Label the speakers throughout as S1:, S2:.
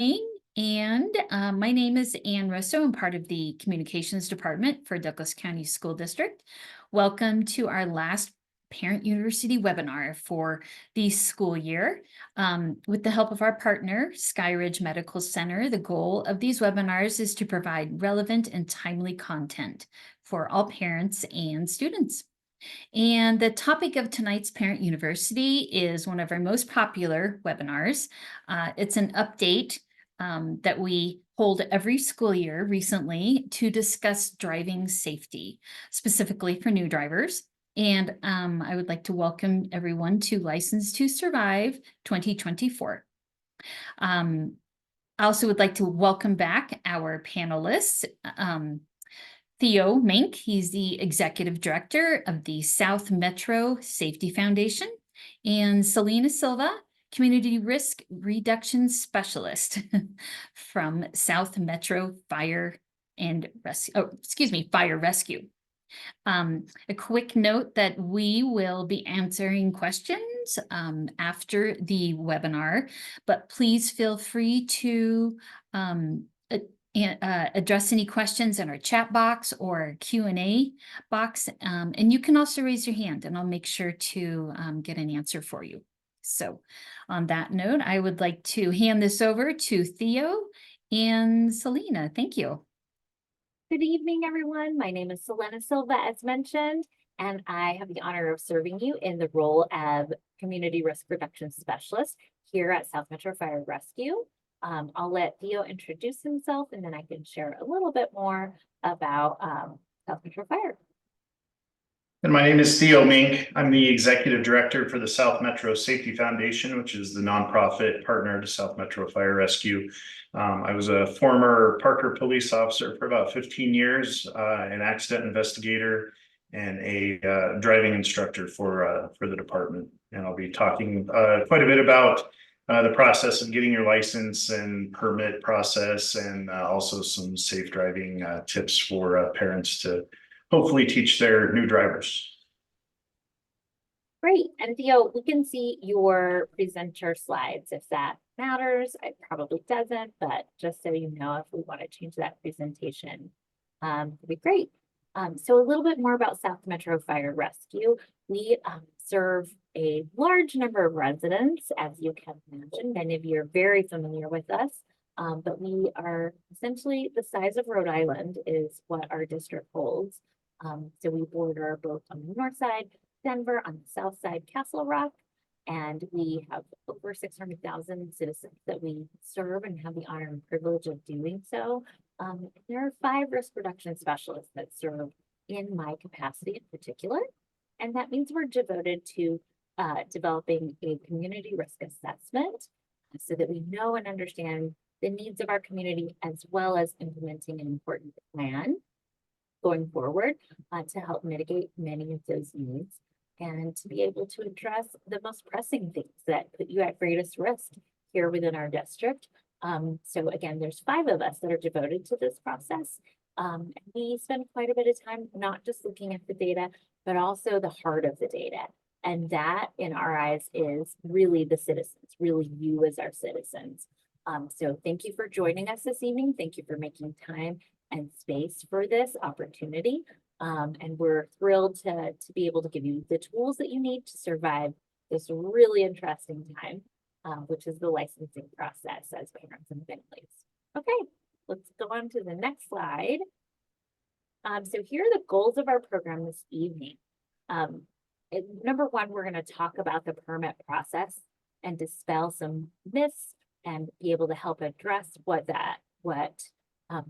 S1: And my name is Ann Russo. I'm part of the Communications Department for Douglas County School District. Welcome to our last Parent University webinar for the school year. With the help of our partner, Skyridge Medical Center, the goal of these webinars is to provide relevant and timely content for all parents and students. And the topic of tonight's Parent University is one of our most popular webinars. It's an update that we hold every school year recently to discuss driving safety, specifically for new drivers. And I would like to welcome everyone to License to Survive 2024. I also would like to welcome back our panelists. Theo Mink, he's the Executive Director of the South Metro Safety Foundation, and Selena Silva, Community Risk Reduction Specialist from South Metro Fire Rescue. A quick note that we will be answering questions after the webinar, but please feel free to address any questions in our chat box or Q&A box. And you can also raise your hand and I'll make sure to get an answer for you. So on that note, I would like to hand this over to Theo and Selena. Thank you.
S2: Good evening, everyone. My name is Selena Silva, as mentioned, and I have the honor of serving you in the role of Community Risk Reduction Specialist here at South Metro Fire Rescue. I'll let Theo introduce himself and then I can share a little bit more about South Metro Fire.
S3: And my name is Theo Mink. I'm the Executive Director for the South Metro Safety Foundation, which is the nonprofit partner to South Metro Fire Rescue. I was a former Parker police officer for about 15 years, an accident investigator, and a driving instructor for the department. And I'll be talking quite a bit about the process of getting your license and permit process, and also some safe driving tips for parents to hopefully teach their new drivers.
S2: Great. And Theo, we can see your presenter slides if that matters. It probably doesn't, but just so you know, if we want to change that presentation, it'd be great. So a little bit more about South Metro Fire Rescue. We serve a large number of residents, as you can imagine. Many of you are very familiar with us, but we are essentially the size of Rhode Island is what our district holds. So we border both on the north side, Denver, on the south side, Castle Rock, and we have over 600,000 citizens that we serve and have the honor and privilege of doing so. There are 5 risk reduction specialists that serve in my capacity in particular, and that means we're devoted to developing a community risk assessment so that we know and understand the needs of our community, as well as implementing an important plan going forward to help mitigate many of those needs and to be able to address the most pressing things that put you at greatest risk here within our district. So again, there's 5 of us that are devoted to this process. And we spend quite a bit of time not just looking at the data, but also the heart of the data. And that, in our eyes, is really the citizens, really you as our citizens. So thank you for joining us this evening. Thank you for making time and space for this opportunity. And we're thrilled to be able to give you the tools that you need to survive this really interesting time, which is the licensing process as parents and families. Okay, let's go on to the next slide. So here are the goals of our program this evening. Number one, we're going to talk about the permit process and dispel some myths and be able to help address what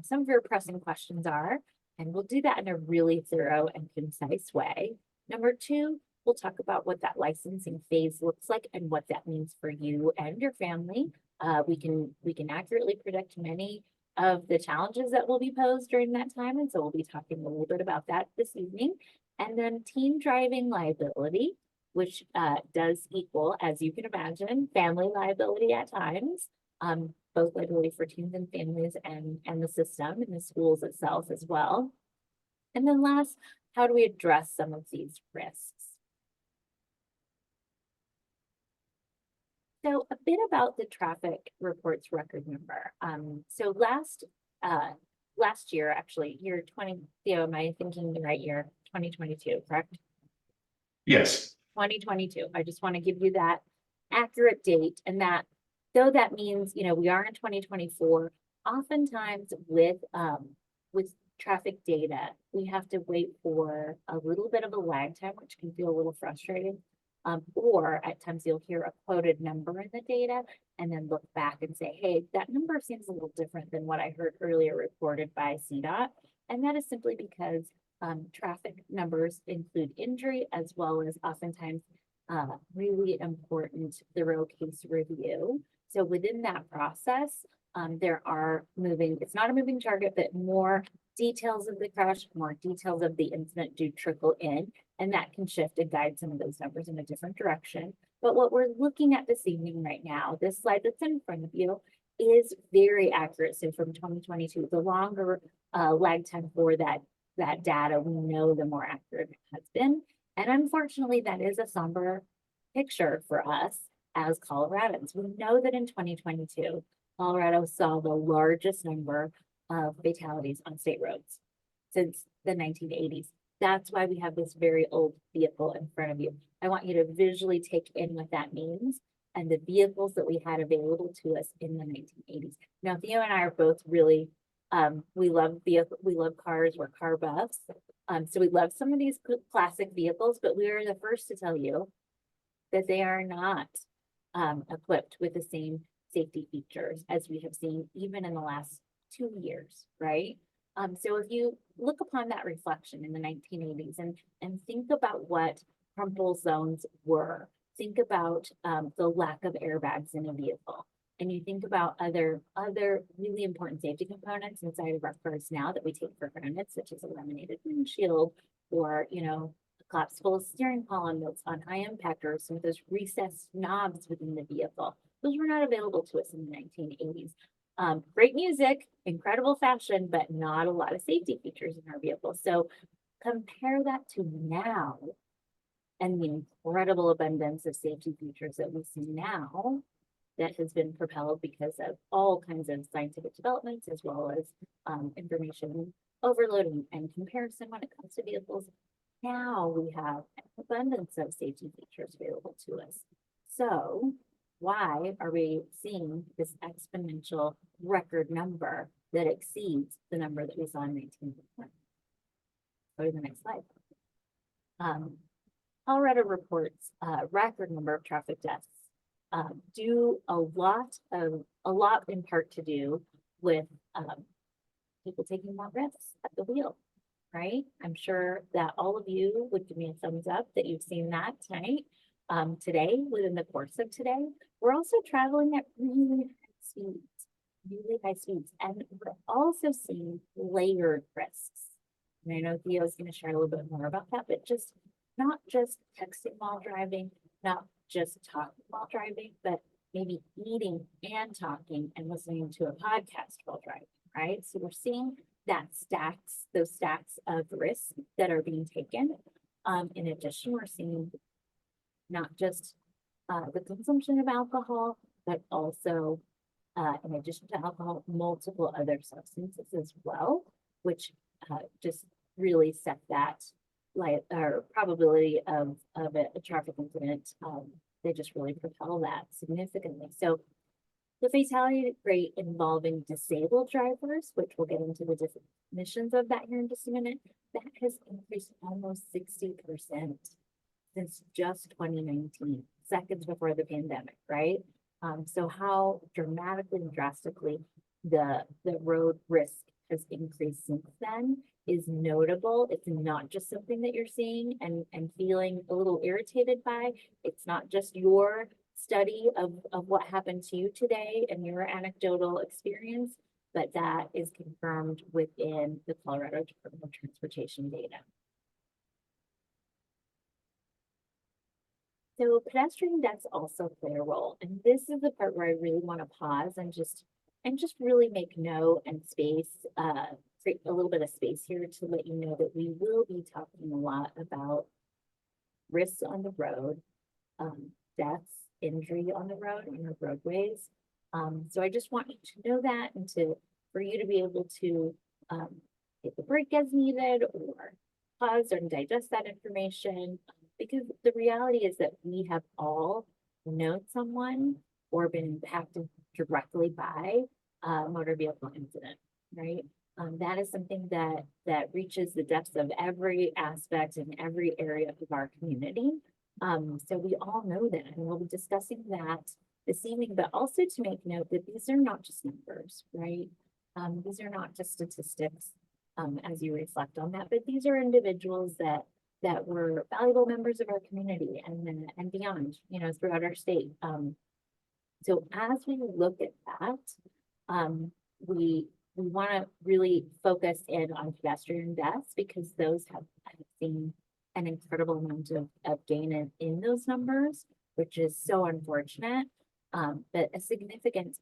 S2: some of your pressing questions are. And we'll do that in a really thorough and concise way. Number 2, we'll talk about what that licensing phase looks like and what that means for you and your family. We can accurately predict many of the challenges that will be posed during that time. And so we'll be talking a little bit about that this evening. And then teen driving liability, which does equal, as you can imagine, family liability at times, both liability for teens and families and the system and the schools itself as well. And then last, how do we address some of these risks? So a bit about the traffic reports record number. So last year, actually, year 20, Theo, am I thinking the right year? 2022, correct?
S3: Yes.
S2: 2022. I just want to give you that accurate date, and that though that means, you know, we are in 2024, oftentimes with traffic data, we have to wait for a little bit of a lag time, which can feel a little frustrating. Or at times you'll hear a quoted number in the data and then look back and say, hey, that number seems a little different than what I heard earlier reported by CDOT. And that is simply because traffic numbers include injury as well as oftentimes really important thorough case review. So within that process, there are it's not a moving target, but more details of the crash, more details of the incident do trickle in, and that can shift and guide some of those numbers in a different direction. But what we're looking at this evening right now, this slide that's in front of you, is very accurate. So from 2022, the longer lag time for that data, we know the more accurate it has been. And unfortunately, that is a somber picture for us as Coloradans. We know that in 2022, Colorado saw the largest number of fatalities on state roads since the 1980s. That's why we have this very old vehicle in front of you. I want you to visually take in what that means and the vehicles that we had available to us in the 1980s. Now, Theo and I are both really, we love cars, we're car buffs. So we love some of these classic vehicles, but we are the first to tell you that they are not equipped with the same safety features as we have seen even in the last 2 years, right? So if you look upon that reflection in the 1980s and think about what crumple zones were, think about the lack of airbags in a vehicle, and you think about other really important safety components inside of our cars now that we take for granted, such as a laminated windshield or, you know, a collapsible steering column that's on high impact, or some of those recessed knobs within the vehicle. Those were not available to us in the 1980s. Great music, incredible fashion, but not a lot of safety features in our vehicles. So compare that to now and the incredible abundance of safety features that we see now that has been propelled because of all kinds of scientific developments, as well as information overloading and comparison when it comes to vehicles. Now we have an abundance of safety features available to us. So why are we seeing this exponential record number that exceeds the number that we saw in 1991? Go to the next slide. Colorado reports a record number of traffic deaths. Do a lot in part to do with people taking more risks at the wheel, right? I'm sure that all of you would give me a thumbs up that you've seen that tonight. Today, within the course of today, we're also traveling at really high speeds, and we're also seeing layered risks. And I know Theo's going to share a little bit more about that, but not just texting while driving, not just talking while driving, but maybe eating and talking and listening to a podcast while driving, right? So we're seeing those stacks of risks that are being taken. In addition, we're seeing not just the consumption of alcohol, but also, in addition to alcohol, multiple other substances as well, which just really set that probability of a traffic incident. They just really propel that significantly. So the fatality rate involving disabled drivers, which we'll get into the definitions of that here in just a minute, that has increased almost 60% since just 2019, seconds before the pandemic, right? So how dramatically and drastically the road risk has increased since then is notable. It's not just something that you're seeing and feeling a little irritated by. It's not just your study of what happened to you today and your anecdotal experience, but that is confirmed within the Colorado Department of Transportation data. So pedestrian deaths also play a role. And this is the part where I really want to pause and just really make note and space, create a little bit of space here to let you know that we will be talking a lot about risks on the road, deaths, injury on the road, on the roadways. So I just want you to know that and for you to be able to take a break as needed or pause and digest that information. Because the reality is that we have all known someone or been impacted directly by a motor vehicle incident, right? That is something that reaches the depths of every aspect and every area of our community. So we all know that, and we'll be discussing that this evening, but also to make note that these are not just numbers, right? These are not just statistics, as you reflect on that, but these are individuals that were valuable members of our community and beyond, you know, throughout our state. So as we look at that, we want to really focus in on pedestrian deaths because those have seen an incredible amount of gain in those numbers, which is so unfortunate, but a significant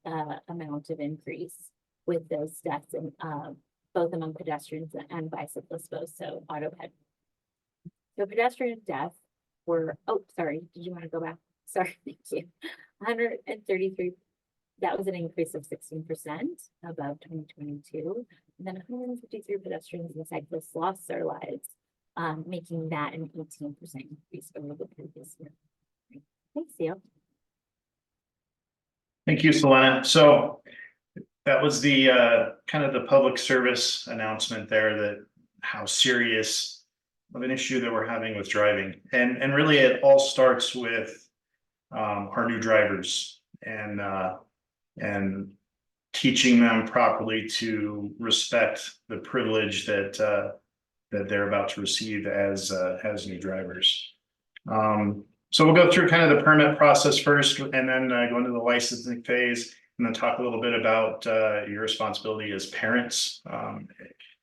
S2: amount of increase with those deaths, and both among pedestrians and bicyclists both, so auto ped. So pedestrian deaths were, oh, sorry, did you want to go back? Sorry, thank you. 133, that was an increase of 16% above 2022. And then 153 pedestrians and cyclists lost their lives, making that an 18% increase over the previous year. Thanks, Theo.
S3: Thank you, Selena. So that was the kind of the public service announcement there, that how serious of an issue that we're having with driving. And really it all starts with our new drivers and teaching them properly to respect the privilege that they're about to receive as new drivers. So we'll go through kind of the permit process first, and then go into the licensing phase, and then talk a little bit about your responsibility as parents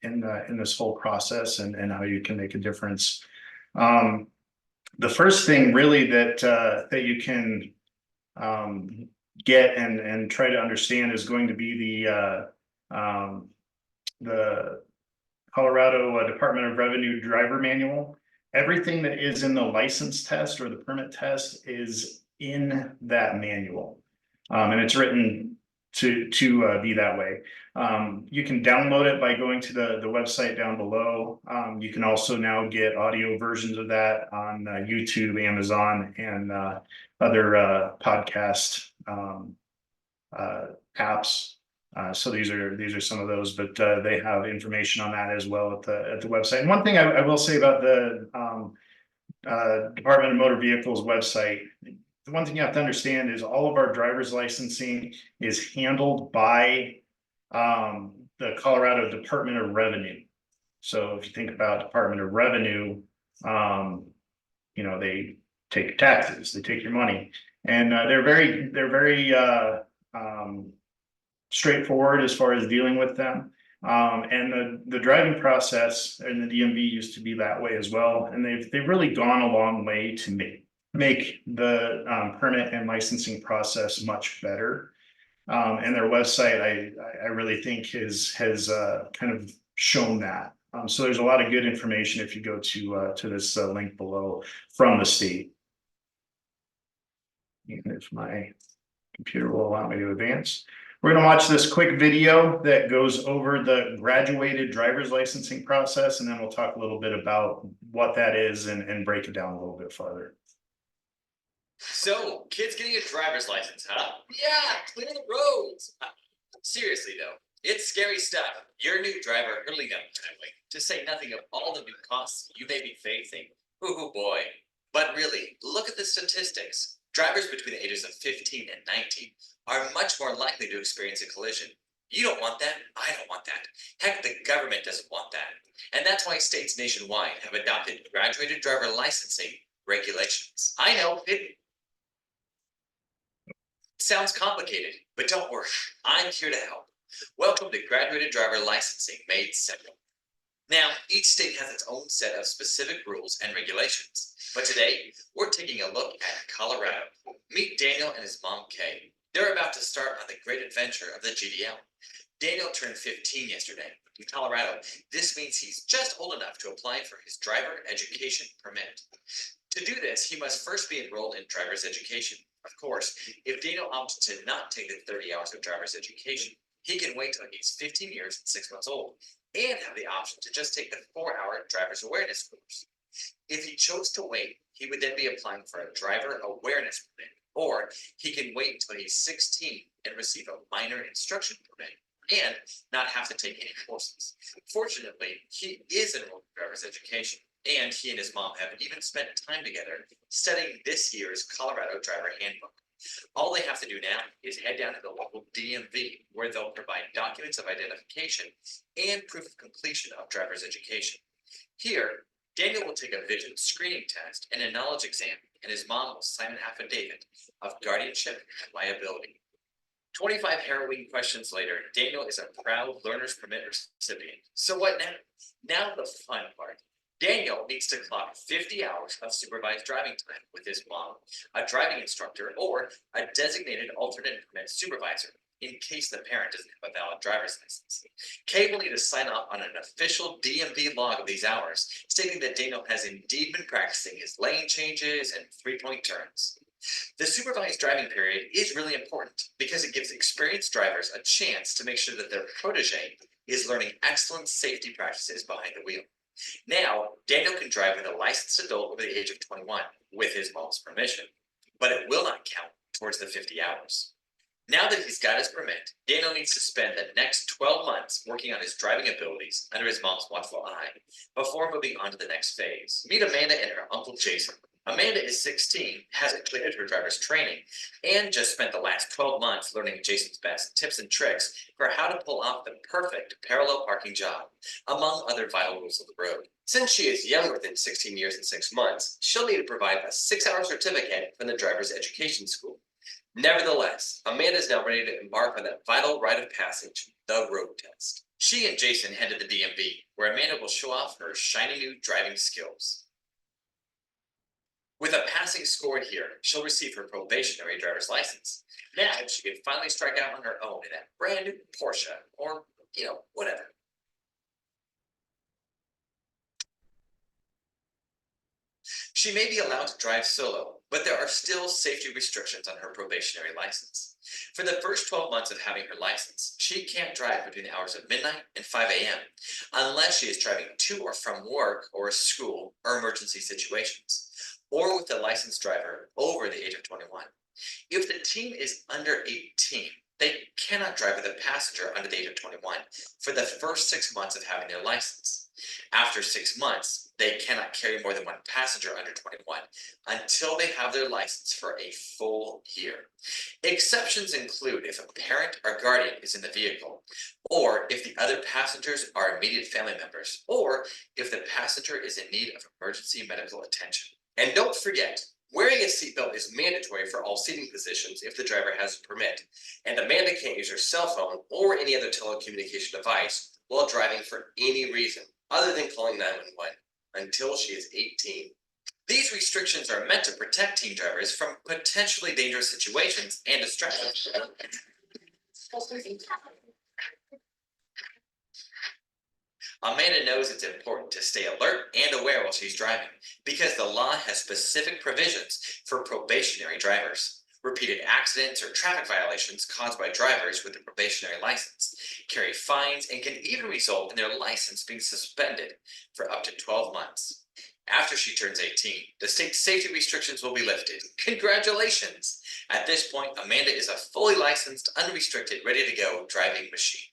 S3: in this whole process and how you can make a difference. The first thing really that you can get and try to understand is going to be the Colorado Department of Revenue driver manual. Everything that is in the license test or the permit test is in that manual, and it's written to be that way. You can download it by going to the website down below. You can also now get audio versions of that on YouTube, Amazon, and other podcast apps. So these are some of those, but they have information on that as well at the website. And one thing I will say about the Department of Motor Vehicles website, the one thing you have to understand is all of our driver's licensing is handled by the Colorado Department of Revenue. So if you think about Department of Revenue, you know, they take your taxes, they take your money, and they're very straightforward as far as dealing with them. And the driving process in the DMV used to be that way as well. And they've really gone a long way to make the permit and licensing process much better. And their website, I really think has kind of shown that. So there's a lot of good information if you go to this link below from the state. Even if my computer will allow me to advance. We're going to watch this quick video that goes over the graduated driver's licensing process, and then we'll talk a little bit about what that is and break it down a little bit farther.
S4: So, kids getting a driver's license, huh? Yeah, clear the roads. Seriously though, it's scary stuff. You're a new driver early enough, to say nothing of all the new costs you may be facing. Oh boy. But really, look at the statistics. Drivers between the ages of 15 and 19 are much more likely to experience a collision. You don't want that. I don't want that. Heck, the government doesn't want that. And that's why states nationwide have adopted graduated driver licensing regulations. I know it sounds complicated, but don't worry. I'm here to help. Welcome to graduated driver licensing made simple. Now, each state has its own set of specific rules and regulations. But today, we're taking a look at Colorado. Meet Daniel and his mom, Kay. They're about to start on the great adventure of the GDL. Daniel turned 15 yesterday. In Colorado, this means he's just old enough to apply for his driver education permit. To do this, he must first be enrolled in driver's education, Of course, if Daniel opts to not take the 30 hours of driver's education, he can wait till he's 15 years and 6 months old and have the option to just take the 4-hour driver's awareness course. If he chose to wait, he would then be applying for a driver awareness permit, or he can wait until he's 16 and receive a minor instruction permit and not have to take any courses. Fortunately, he is enrolled in driver's education, and he and his mom have even spent time together studying this year's Colorado Driver Handbook. All they have to do now is head down to the local DMV, where they'll provide documents of identification and proof of completion of driver's education. Here, Daniel will take a vision screening test and a knowledge exam, and his mom will sign an affidavit of guardianship and liability. 25 harrowing questions later, Daniel is a proud learner's permit recipient. So what now? Now the fun part. Daniel needs to clock 50 hours of supervised driving time with his mom, a driving instructor, or a designated alternate permit supervisor, in case the parent doesn't have a valid driver's license. Kay will need to sign off on an official DMV log of these hours, stating that Daniel has indeed been practicing his lane changes and 3-point turns. The supervised driving period is really important because it gives experienced drivers a chance to make sure that their protege is learning excellent safety practices behind the wheel. Now, Daniel can drive with a licensed adult over the age of 21 with his mom's permission, but it will not count towards the 50 hours. Now that he's got his permit, Daniel needs to spend the next 12 months working on his driving abilities under his mom's watchful eye before moving on to the next phase. Meet Amanda and her uncle Jason. Amanda is 16, hasn't completed her driver's training, and just spent the last 12 months learning Jason's best tips and tricks for how to pull off the perfect parallel parking job, among other vital rules of the road. Since she is younger than 16 years and 6 months, she'll need to provide a 6-hour certificate from the driver's education school. Nevertheless, Amanda is now ready to embark on that vital rite of passage, the road test. She and Jason head to the DMV, where Amanda will show off her shiny new driving skills. With a passing score here, she'll receive her probationary driver's license. Now she can finally strike out on her own in that brand new Porsche, or, whatever. She may be allowed to drive solo, but there are still safety restrictions on her probationary license. For the first 12 months of having her license, she can't drive between the hours of midnight and 5 a.m. unless she is driving to or from work or school or emergency situations, or with a licensed driver over the age of 21. If the teen is under 18, they cannot drive with a passenger under the age of 21 for the first 6 months of having their license. After 6 months, they cannot carry more than one passenger under 21 until they have their license for a full year. Exceptions include if a parent or guardian is in the vehicle, or if the other passengers are immediate family members, or if the passenger is in need of emergency medical attention. And don't forget, wearing a seatbelt is mandatory for all seating positions if the driver has a permit, and Amanda can't use her cell phone or any other telecommunication device while driving for any reason other than calling 911 until she is 18. These restrictions are meant to protect teen drivers from potentially dangerous situations and distractions. Amanda knows it's important to stay alert and aware while she's driving because the law has specific provisions for probationary drivers. Repeated accidents or traffic violations caused by drivers with a probationary license carry fines and can even result in their license being suspended for up to 12 months. After she turns 18, the state's safety restrictions will be lifted. Congratulations! At this point, Amanda is a fully licensed, unrestricted, ready to go driving machine.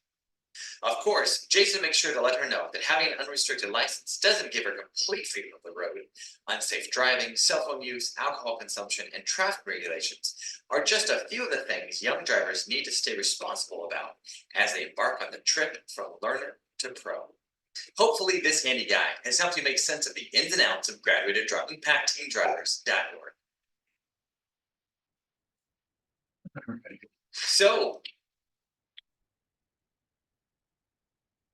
S4: Of course, Jason makes sure to let her know that having an unrestricted license doesn't give her complete freedom of the road. Unsafe driving, cell phone use, alcohol consumption, and traffic regulations are just a few of the things young drivers need to stay responsible about as they embark on the trip from learner to pro. Hopefully this handy guide has helped you make sense of the ins and outs of graduated driving PactTeenDrivers.org.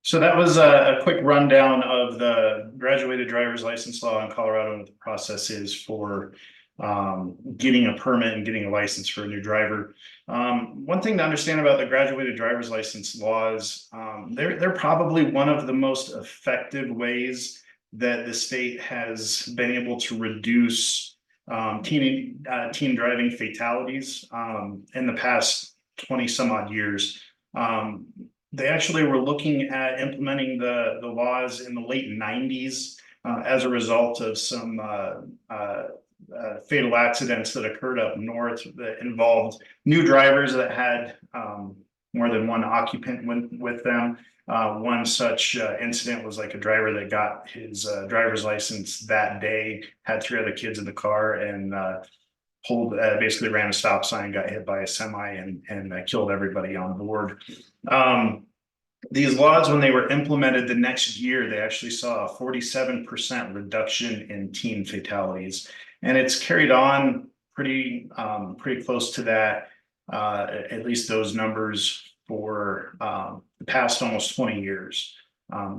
S3: So that was a quick rundown of the graduated driver's license law in Colorado and what the process is for getting a permit and getting a license for a new driver. One thing to understand about the graduated driver's license laws, they're probably one of the most effective ways that the state has been able to reduce teen driving fatalities in the past 20 some odd years. They actually were looking at implementing the laws in the late 90s as a result of some fatal accidents that occurred up north that involved new drivers that had more than one occupant with them. One such incident was like a driver that got his driver's license that day, had 3 other kids in the car, and basically ran a stop sign, got hit by a semi, and killed everybody on board. These laws, when they were implemented the next year, they actually saw a 47% reduction in teen fatalities, and it's carried on pretty close to that, at least those numbers for the past almost 20 years.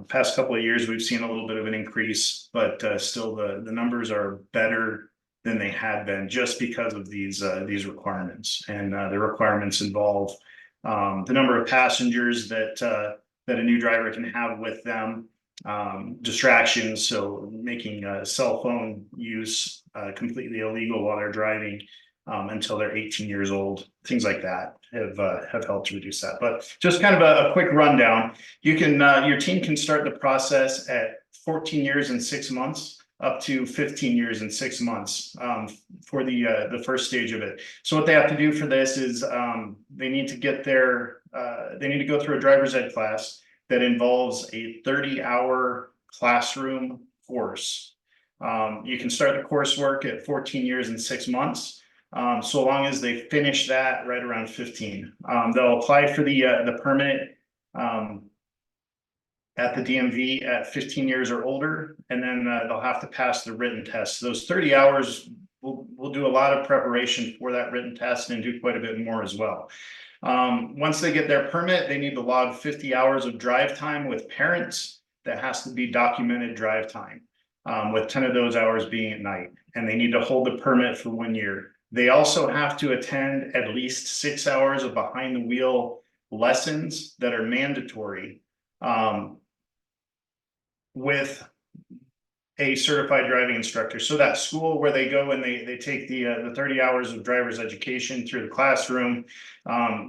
S3: Past couple of years, we've seen a little bit of an increase, but still the numbers are better than they had been just because of these requirements. And the requirements involve the number of passengers that a new driver can have with them, distractions, so making cell phone use completely illegal while they're driving until they're 18 years old. Things like that have helped to reduce that. But just kind of a quick rundown. You can your team can start the process at 14 years and 6 months up to 15 years and 6 months for the first stage of it. So what they have to do for this is they need to get they need to go through a driver's ed class that involves a 30-hour classroom course. You can start the coursework at 14 years and 6 months, so long as they finish that right around 15. They'll apply for the permit at the DMV at 15 years or older, and then they'll have to pass the written test. Those 30 hours we'll do a lot of preparation for that written test and do quite a bit more as well. Once they get their permit, they need to log 50 hours of drive time with parents. That has to be documented drive time, with 10 of those hours being at night, and they need to hold the permit for 1 year. They also have to attend at least 6 hours of behind the wheel lessons that are mandatory with a certified driving instructor. So that school where they go and they take the 30 hours of driver's education through the classroom,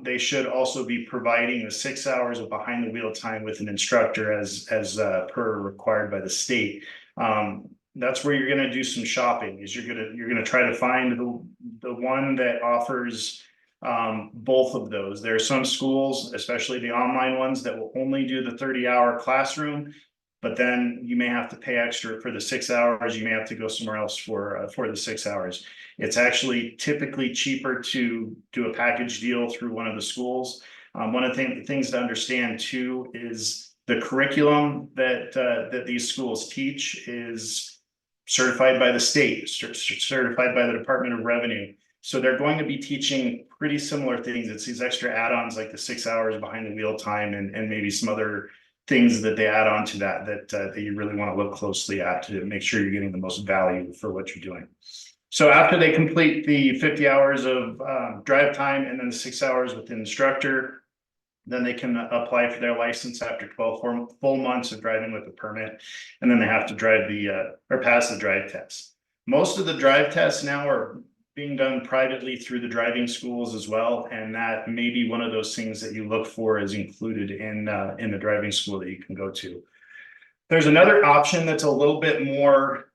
S3: they should also be providing the 6 hours of behind the wheel time with an instructor as per required by the state. That's where you're going to do some shopping. Is you're going to try to find the one that offers both of those. There are some schools, especially the online ones, that will only do the 30-hour classroom, but then you may have to pay extra for the 6 hours. You may have to go somewhere else for the 6 hours. It's actually typically cheaper to do a package deal through one of the schools. One of the things to understand too is the curriculum that these schools teach is certified by the state, certified by the Department of Revenue. So they're going to be teaching pretty similar things. It's these extra add-ons like the 6 hours behind the wheel time and maybe some other things that they add on to that you really want to look closely at to make sure you're getting the most value for what you're doing. So after they complete the 50 hours of drive time and then the 6 hours with the instructor, then they can apply for their license after 12 full months of driving with a permit, and then they have to drive or pass the drive test. Most of the drive tests now are being done privately through the driving schools as well, and that may be one of those things that you look for is included in the driving school that you can go to. There's another option that's a little bit more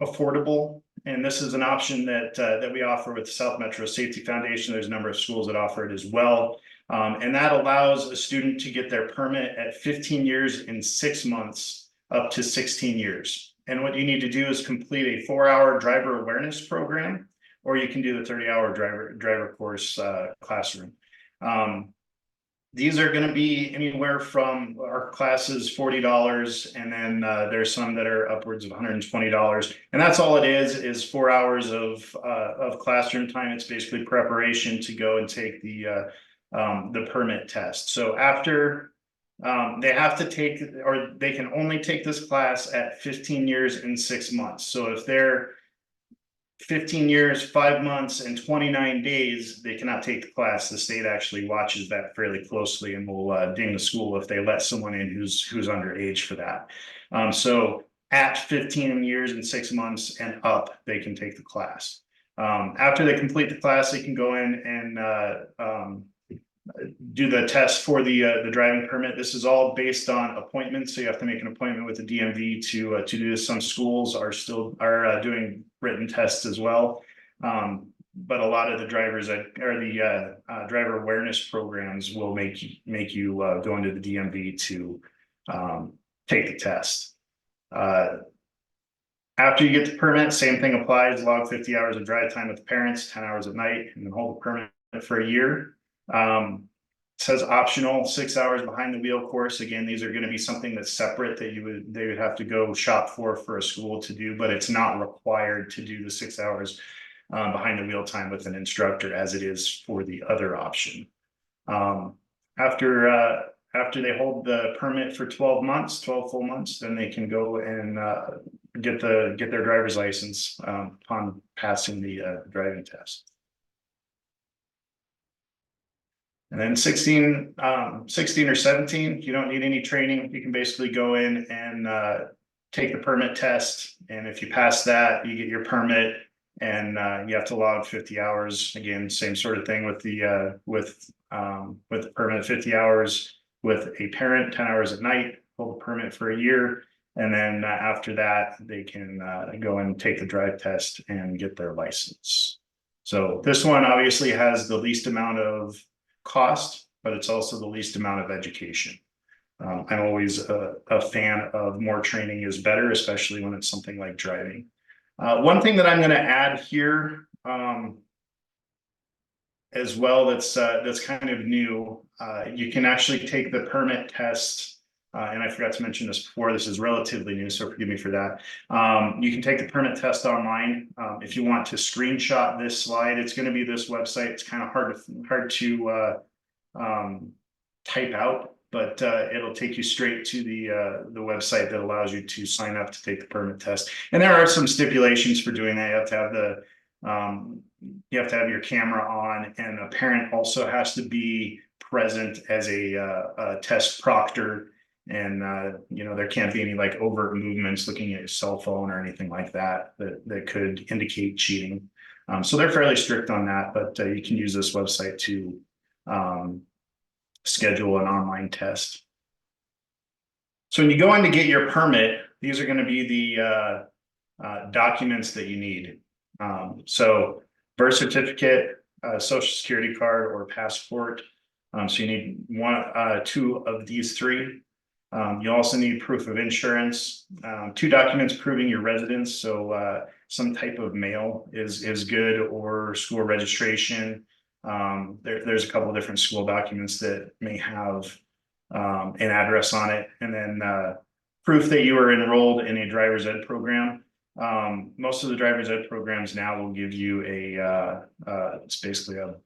S3: affordable, and this is an option that we offer with the South Metro Safety Foundation. There's a number of schools that offer it as well, and that allows a student to get their permit at 15 years and 6 months up to 16 years. And what you need to do is complete a 4-hour driver awareness program, or you can do the 30-hour driver course classroom. These are going to be anywhere from, our classes $40, and then there's some that are upwards of $120. And that's all it is 4 hours of classroom time. It's basically preparation to go and take the permit test. So after they have to take, or they can only take this class at 15 years and 6 months. So if they're 15 years, 5 months, and 29 days, they cannot take the class. The state actually watches that fairly closely and will ding the school if they let someone in who's underage for that. So at 15 years and 6 months and up, they can take the class. After they complete the class, they can go in and do the test for the driving permit. This is all based on appointments, so you have to make an appointment with the DMV to do this. Some schools are doing written tests as well, but a lot of the drivers or the driver awareness programs will make you go into the DMV to take the test. After you get the permit, same thing applies. Log 50 hours of drive time with the parents, 10 hours at night, and then hold the permit for a year. Says optional 6 hours behind the wheel course. Again, these are going to be something that's separate that they would have to go shop for a school to do, but it's not required to do the 6 hours behind the wheel time with an instructor as it is for the other option. After they hold the permit for 12 full months, then they can go and get their driver's license upon passing the driving test. And then 16 or 17, you don't need any training. You can basically go in and take the permit test. And if you pass that, you get your permit, and you have to log 50 hours. Again, same sort of thing with the permit, 50 hours with a parent, 10 hours at night, hold the permit for a year. And then after that, they can go and take the drive test and get their license. So this one obviously has the least amount of cost, but it's also the least amount of education. I'm always a fan of more training is better, especially when it's something like driving. One thing that I'm going to add here as well that's kind of new, you can actually take the permit test, and I forgot to mention this before, this is relatively new, so forgive me for that. You can take the permit test online. If you want to screenshot this slide, it's going to be this website. It's kind of hard to type out, but it'll take you straight to the website that allows you to sign up to take the permit test. And there are some stipulations for doing that. You have to have your camera on, and a parent also has to be present as a test proctor. And there can't be any like overt movements looking at your cell phone or anything like that could indicate cheating. So they're fairly strict on that, but you can use this website to schedule an online test. So when you go in to get your permit, these are going to be the documents that you need. So birth certificate, social security card, or passport. So you need two of these three. You also need proof of insurance, 2 documents proving your residence. So some type of mail is good, or school registration. There's a couple of different school documents that may have an address on it, and then proof that you were enrolled in a driver's ed program. Most of the driver's ed programs now will give you it's basically a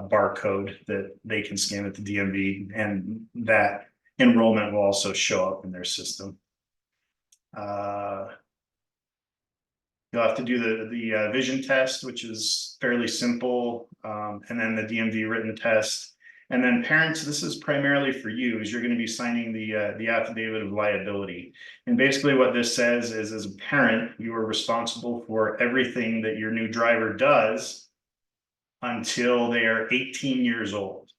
S3: barcode that they can scan at the DMV, and that enrollment will also show up in their system. You'll have to do the vision test, which is fairly simple, and then the DMV written test. And then parents, this is primarily for you, is you're going to be signing the affidavit of liability. And basically what this says is, as a parent, you are responsible for everything that your new driver does until they are 18 years old.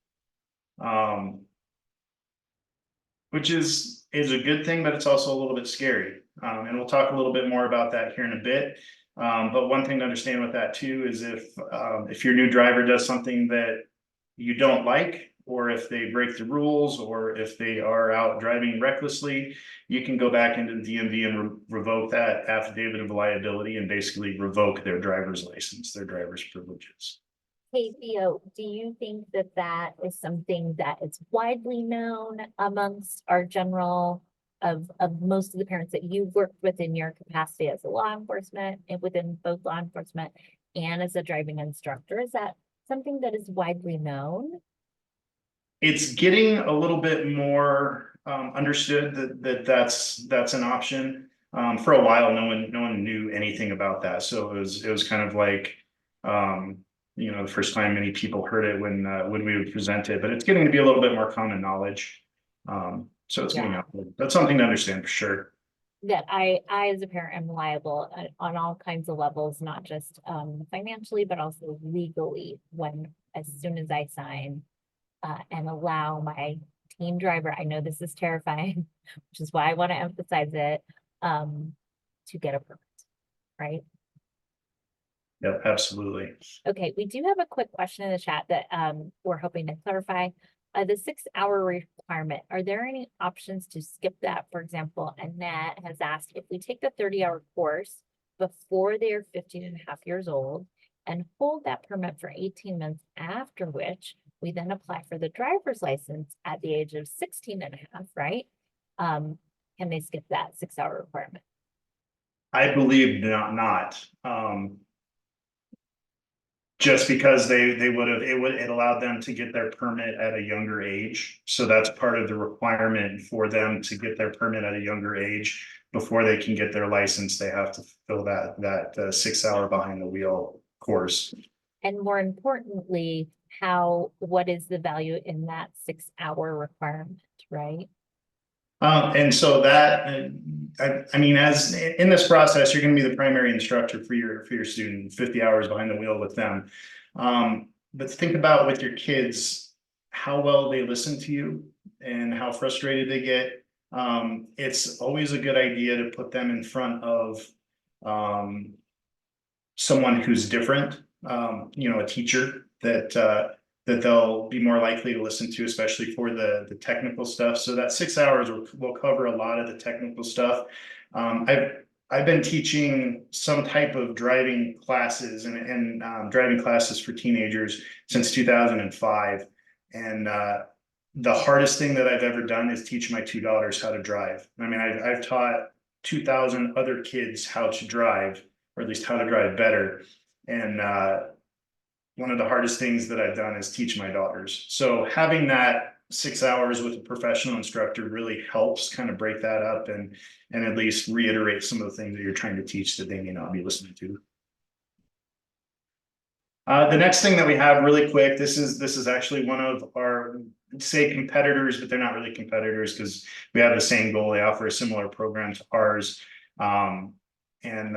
S3: Which is a good thing, but it's also a little bit scary. And we'll talk a little bit more about that here in a bit. But one thing to understand with that too is if your new driver does something that you don't like, or if they break the rules, or if they are out driving recklessly, you can go back into the DMV and revoke that affidavit of liability and basically revoke their driver's license, their driver's privileges.
S2: Hey, Theo, do you think that is something that is widely known amongst our general of most of the parents that you've worked with in your capacity as a law enforcement and within both law enforcement and as a driving instructor? Is that something that is widely known?
S3: It's getting a little bit more understood that's an option. For a while, no one knew anything about that, so it was kind of like the first time many people heard it when we would present it, but it's getting to be a little bit more common knowledge. So it's getting out there. That's something to understand for sure.
S2: that I as a parent am liable on all kinds of levels, not just financially, but also legally as soon as I sign and allow my team driver, I know this is terrifying, which is why I want to emphasize it, to get a permit, right?
S3: Yep, absolutely.
S2: Okay, we do have a quick question in the chat that we're hoping to clarify. The 6-hour requirement, are there any options to skip that? For example, Annette has asked if we take the 30-hour course before they are 15 and a half years old and hold that permit for 18 months, after which we then apply for the driver's license at the age of 16 and a half, right? Can they skip that 6-hour requirement?
S3: I believe not. Just because they would have, it allowed them to get their permit at a younger age. So that's part of the requirement for them to get their permit at a younger age. Before they can get their license, they have to fill that 6-hour behind the wheel course.
S2: And more importantly, what is the value in that 6-hour requirement, right?
S3: And so that, I mean, as in this process, you're going to be the primary instructor for your student, 50 hours behind the wheel with them. But think about with your kids, how well they listen to you and how frustrated they get. It's always a good idea to put them in front of someone who's different, a teacher that they'll be more likely to listen to, especially for the technical stuff. So that 6 hours will cover a lot of the technical stuff. I've been teaching some type of driving classes and driving classes for teenagers since 2005. And the hardest thing that I've ever done is teach my 2 daughters how to drive. I mean, I've taught 2,000 other kids how to drive, or at least how to drive better. And one of the hardest things that I've done is teach my daughters. So having that 6 hours with a professional instructor really helps kind of break that up and at least reiterate some of the things that you're trying to teach that they may not be listening to. The next thing that we have really quick, this is actually one of our, say, competitors, but they're not really competitors because we have the same goal. They offer a similar program to ours. And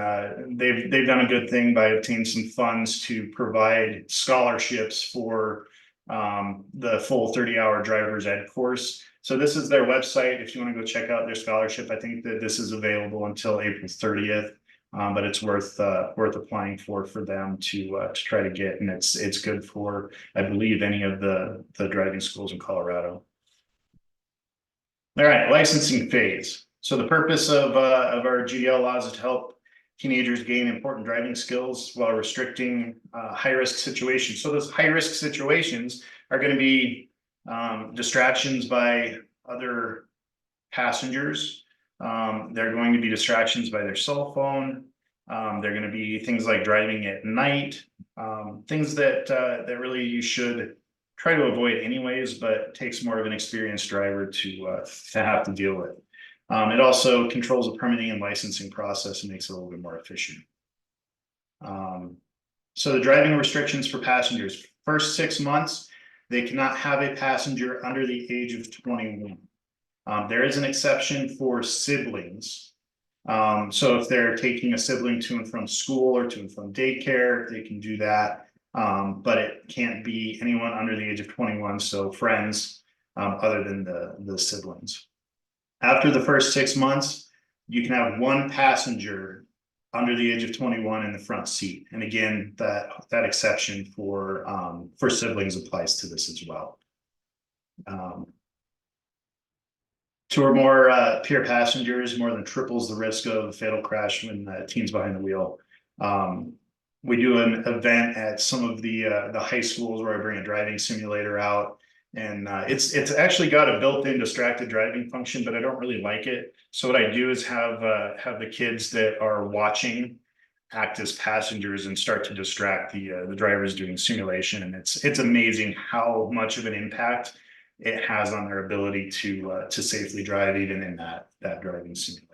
S3: they've done a good thing by obtaining some funds to provide scholarships for the full 30-hour driver's ed course. So this is their website. If you want to go check out their scholarship, I think that this is available until April 30th. But it's worth applying for them to try to get, and it's good for, I believe, any of the driving schools in Colorado. All right, licensing phase. So the purpose of our GDL laws is to help teenagers gain important driving skills while restricting high-risk situations. So those high-risk situations are going to be distractions by other passengers. They're going to be distractions by their cell phone. They're going to be things like driving at night, things that really you should try to avoid anyways, but takes more of an experienced driver to have to deal with. It also controls the permitting and licensing process and makes it a little bit more efficient. So the driving restrictions for passengers, first 6 months, they cannot have a passenger under the age of 21. There is an exception for siblings. So if they're taking a sibling to and from school or to and from daycare, they can do that. But it can't be anyone under the age of 21, so friends other than the siblings. After the first 6 months, you can have one passenger under the age of 21 in the front seat. And again, that exception for siblings applies to this as well. 2 or more peer passengers more than triples the risk of a fatal crash when teens behind the wheel. We do an event at some of the high schools where I bring a driving simulator out. And it's actually got a built-in distracted driving function, but I don't really like it. So what I do is have the kids that are watching act as passengers and start to distract the drivers doing simulation. And it's amazing how much of an impact it has on their ability to safely drive even in that driving simulator.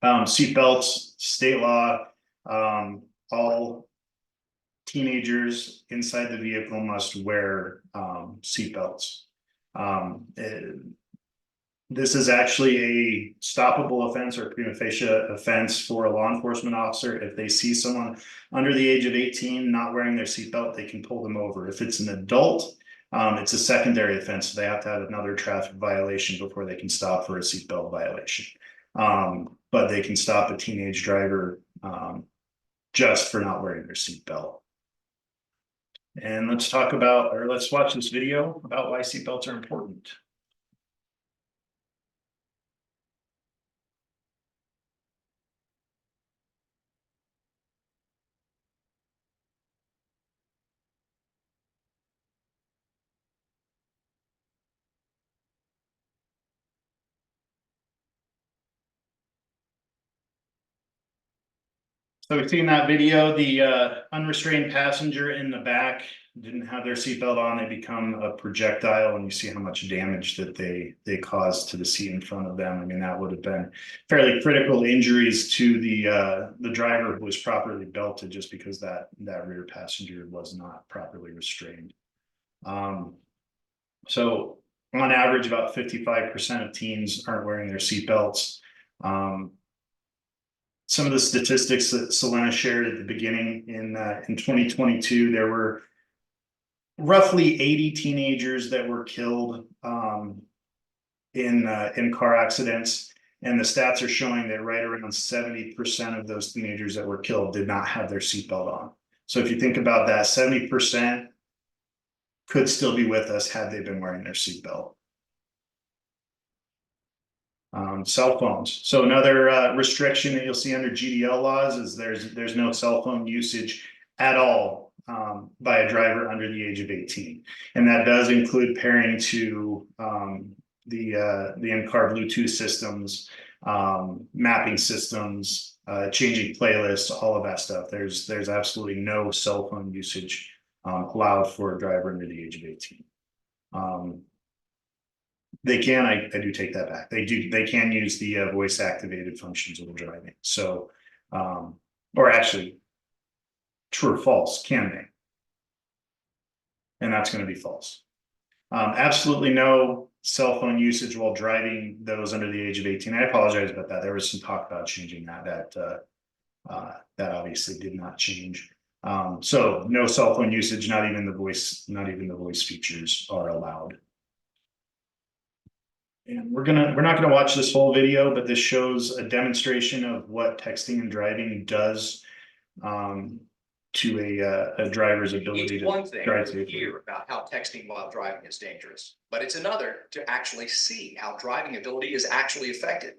S3: Seatbelts, state law, all teenagers inside the vehicle must wear seatbelts. This is actually a stoppable offense or prima facie offense for a law enforcement officer. If they see someone under the age of 18 not wearing their seatbelt, they can pull them over. If it's an adult, it's a secondary offense. So they have to have another traffic violation before they can stop for a seatbelt violation. But they can stop a teenage driver just for not wearing their seatbelt. And let's watch this video about why seatbelts are important. So we've seen that video, the unrestrained passenger in the back didn't have their seatbelt on, they become a projectile, and you see how much damage that they caused to the seat in front of them. I mean, that would have been fairly critical injuries to the driver who was properly belted, just because that rear passenger was not properly restrained. So on average, about 55% of teens aren't wearing their seatbelts. Some of the statistics that Selena shared at the beginning in 2022, there were roughly 80 teenagers that were killed in car accidents, and the stats are showing that right around 70% of those teenagers that were killed did not have their seatbelt on. So if you think about that, 70% could still be with us had they been wearing their seatbelt. Cell phones. So another restriction that you'll see under GDL laws is there's no cell phone usage at all by a driver under the age of 18. And that does include pairing to the in-car Bluetooth systems, mapping systems, changing playlists, all of that stuff. There's absolutely no cell phone usage allowed for a driver under the age of 18. They can, I do take that back. They can use the voice activated functions while driving. So, or actually, true or false, can they? And that's going to be false. Absolutely no cell phone usage while driving those under the age of 18. I apologize about that. There was some talk about changing that obviously did not change. So no cell phone usage, not even the voice features are allowed. And we're not gonna watch this whole video, but this shows a demonstration of what texting and driving does to a driver's ability
S5: It's
S3: to
S5: one thing
S3: drive
S5: to
S3: safely.
S5: hear about how texting while driving is dangerous, but it's another to actually see how driving ability is actually affected.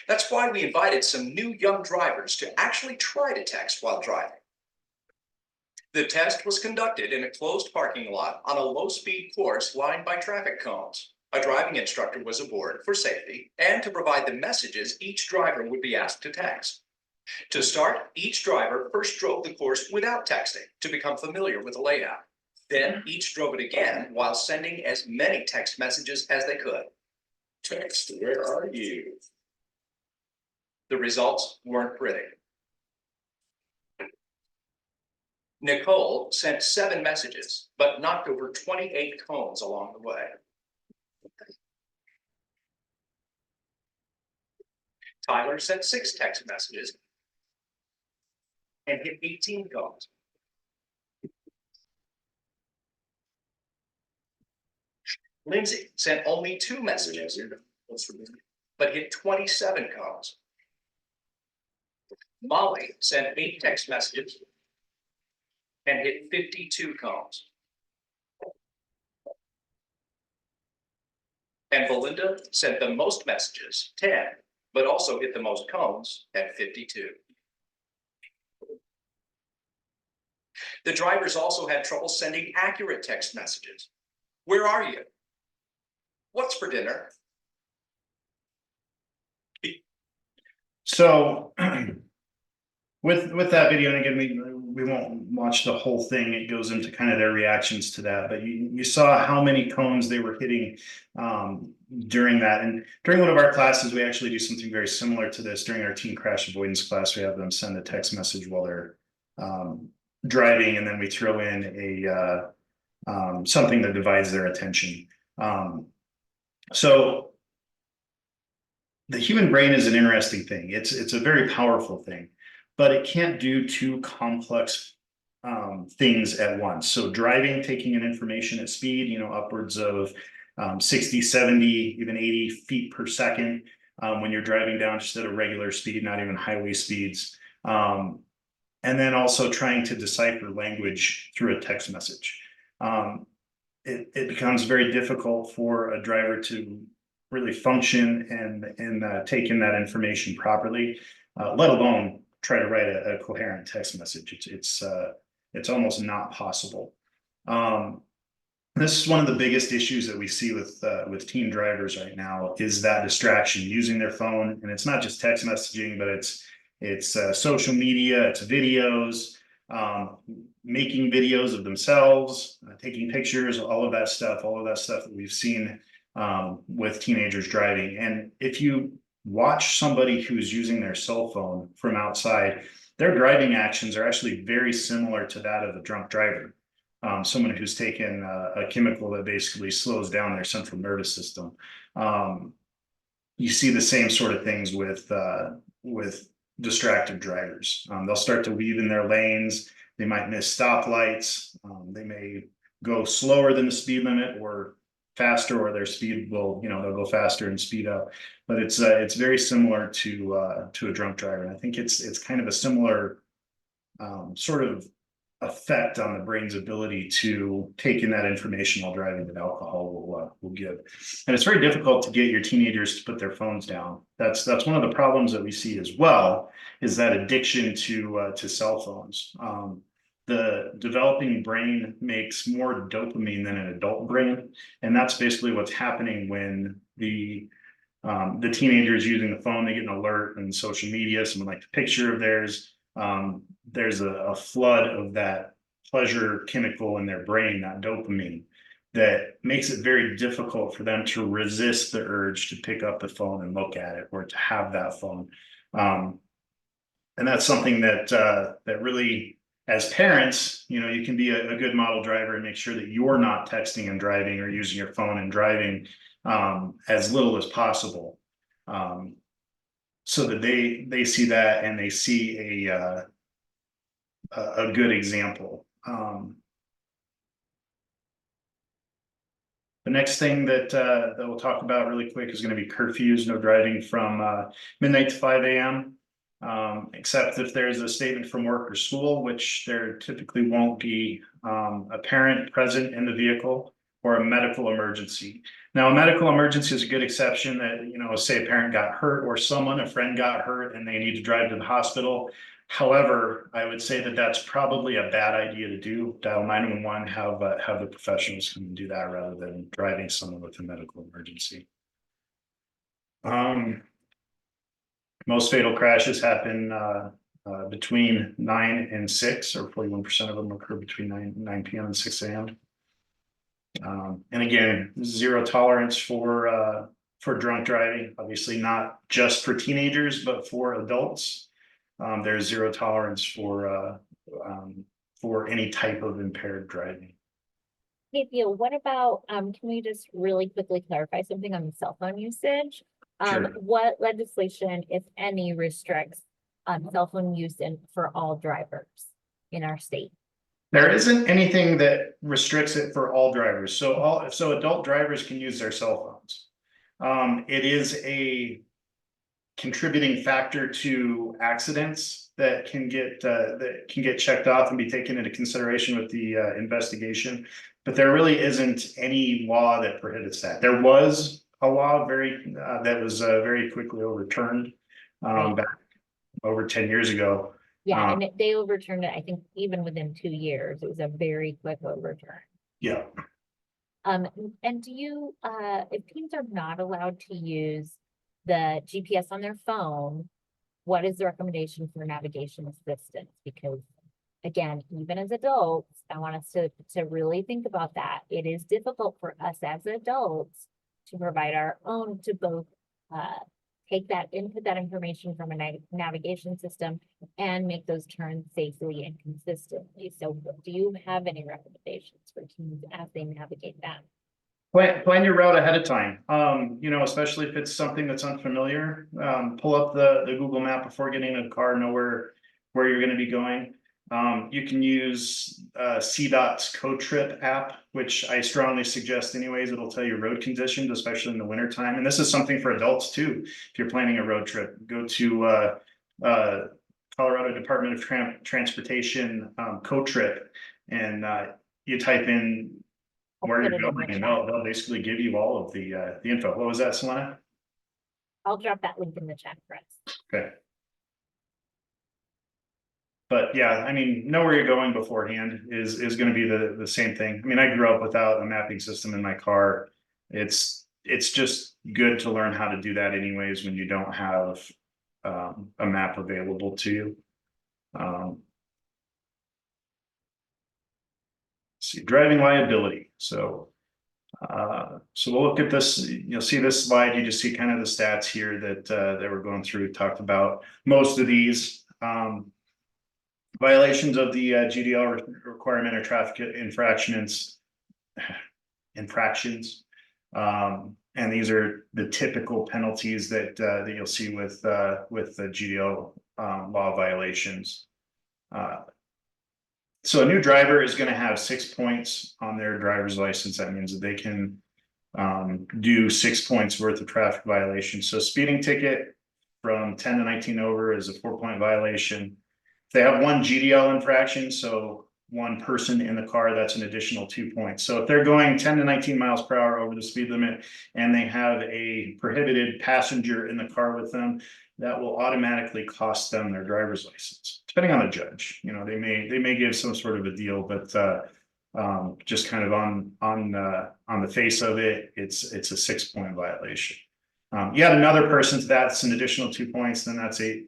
S5: That's why we invited some new young drivers to actually try to text while driving. The test was conducted in a closed parking lot on a low-speed course lined by traffic cones. A driving instructor was aboard for safety and to provide the messages each driver would be asked to text. To start, each driver first drove the course without texting to become familiar with the layout. Then each drove it again while sending as many text messages as they could. Text, where are you? The results weren't pretty. Nicole sent 7 messages, but knocked over 28 cones along the way. Tyler sent 6 text messages and hit 18 cones. Lindsay sent only 2 messages, but hit 27 cones. Molly sent 8 text messages and hit 52 cones. And Belinda sent the most messages, 10, but also hit the most cones at 52. The drivers also had trouble sending accurate text messages. Where are you? What's for dinner?
S3: So with that video, and again, we won't watch the whole thing. It goes into kind of their reactions to that, but you saw how many cones they were hitting during that. And during one of our classes, we actually do something very similar to this. During our teen crash avoidance class, we have them send a text message while they're driving, and then we throw in a something that divides their attention. So the human brain is an interesting thing. It's a very powerful thing, but it can't do two complex things at once. So driving, taking in information at speed, upwards of 60, 70, even 80 feet per second when you're driving down just at a regular speed, not even highway speeds. And then also trying to decipher language through a text message. It becomes very difficult for a driver to really function and take in that information properly, let alone try to write a coherent text message. It's almost not possible. This is one of the biggest issues that we see with teen drivers right now is that distraction, using their phone, and it's not just text messaging, but it's social media, it's videos, making videos of themselves, taking pictures, all of that stuff that we've seen with teenagers driving. And if you watch somebody who's using their cell phone from outside, their driving actions are actually very similar to that of a drunk driver. Someone who's taken a chemical that basically slows down their central nervous system. You see the same sort of things with distracted drivers. They'll start to weave in their lanes. They might miss stoplights. They may go slower than the speed limit or faster, or their speed will, they'll go faster and speed up. But it's very similar to a drunk driver. And I think it's kind of a similar sort of effect on the brain's ability to take in that information while driving that alcohol will give. And it's very difficult to get your teenagers to put their phones down. That's one of the problems that we see as well, is that addiction to cell phones. The developing brain makes more dopamine than an adult brain, and that's basically what's happening when the teenager is using the phone. They get an alert in social media, someone likes a picture of theirs. There's a flood of that pleasure chemical in their brain, that dopamine, that makes it very difficult for them to resist the urge to pick up the phone and look at it, or to have that phone. And that's something that really, as parents, you can be a good model driver and make sure that you're not texting and driving or using your phone and driving as little as possible. So that they see that and they see a good example. The next thing that we'll talk about really quick is going to be curfews. No driving from midnight to 5 a.m. Except if there's a statement from work or school, which there typically won't be a parent present in the vehicle, or a medical emergency. Now, a medical emergency is a good exception that, say a parent got hurt, or a friend got hurt and they need to drive to the hospital. However, I would say that that's probably a bad idea to do. Dial 911, have the professionals come and do that rather than driving someone with a medical emergency. Most fatal crashes happen between 9 and 6, or 41% of them occur between 9 p.m. and 6 a.m. And again, zero tolerance for drunk driving. Obviously, not just for teenagers, but for adults. There's zero tolerance for any type of impaired driving.
S2: Hey, Theo, what about, can we just really quickly clarify something on the cell phone usage?
S3: Sure.
S2: What legislation, if any, restricts cell phone use for all drivers in our state?
S3: There isn't anything that restricts it for all drivers. So adult drivers can use their cell phones. It is a contributing factor to accidents that can get checked off and be taken into consideration with the investigation. But there really isn't any law that prohibits that. There was a law that was very quickly overturned back over 10 years ago.
S2: Yeah, and they overturned it, I think, even within 2 years. It was a very quick overturn.
S3: Yeah.
S2: And do you, if teens are not allowed to use the GPS on their phone, what is the recommendation for navigation assistance? Because again, even as adults, I want us to really think about that. It is difficult for us as adults to provide our own, to both input that information from a navigation system and make those turns safely and consistently. So do you have any recommendations for teens as they navigate that?
S3: Plan your route ahead of time. You know, especially if it's something that's unfamiliar, pull up the Google map before getting in a car, know where you're gonna be going. You can use CDOT's Code Trip app, which I strongly suggest anyways. It'll tell you road conditions, especially in the winter time. And this is something for adults too. If you're planning a road trip, go to Colorado Department of Transportation Code Trip, and you type in
S2: I'll
S3: where
S2: put
S3: you're
S2: it in
S3: going,
S2: the
S3: and
S2: chat.
S3: they'll basically give you all of the info. What was that, Selena?
S2: I'll drop that link in the chat for us.
S3: Okay. But yeah, I mean, know where you're going beforehand is going to be the same thing. I mean, I grew up without a mapping system in my car. It's just good to learn how to do that anyways when you don't have a map available to you. See, driving liability. So we'll look at this. You'll see this slide. You just see kind of the stats here that we're going through. Talked about most of these. Violations of the GDL requirement or traffic infractions. And these are the typical penalties that you'll see with the GDL law violations. So a new driver is going to have 6 points on their driver's license. That means that they can do 6 points worth of traffic violations. So speeding ticket from 10 to 19 over is a 4-point violation. If they have one GDL infraction, so one person in the car, that's an additional 2 points. So if they're going 10 to 19 miles per hour over the speed limit and they have a prohibited passenger in the car with them, that will automatically cost them their driver's license, depending on the judge. You know, they may give some sort of a deal, but just kind of on the face of it, it's a 6-point violation. You add another person to that, it's an additional 2 points, then that's eight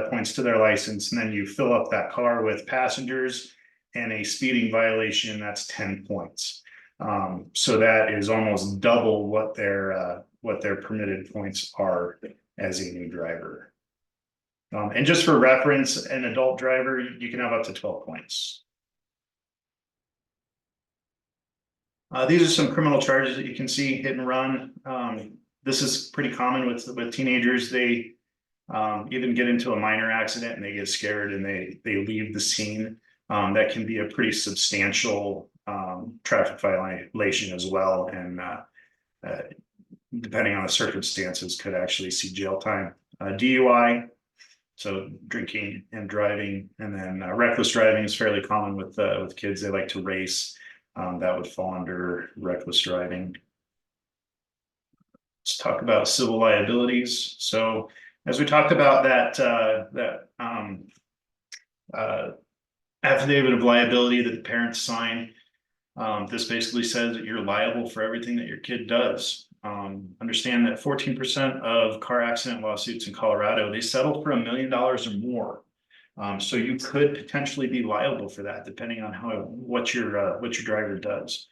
S3: points to their license, and then you fill up that car with passengers and a speeding violation, that's 10 points. So that is almost double what their permitted points are as a new driver. And just for reference, an adult driver, you can have up to 12 points. These are some criminal charges that you can see: hit and run. This is pretty common with teenagers. They even get into a minor accident and they get scared and they leave the scene. That can be a pretty substantial traffic violation as well, and depending on the circumstances, could actually see jail time. DUI, so drinking and driving, and then reckless driving is fairly common with kids. They like to race. That would fall under reckless driving. Let's talk about civil liabilities. So as we talked about that affidavit of liability that the parents sign, this basically says that you're liable for everything that your kid does. Understand that 14% of car accident lawsuits in Colorado, they settle for $1 million or more. So you could potentially be liable for that, depending on what your driver does.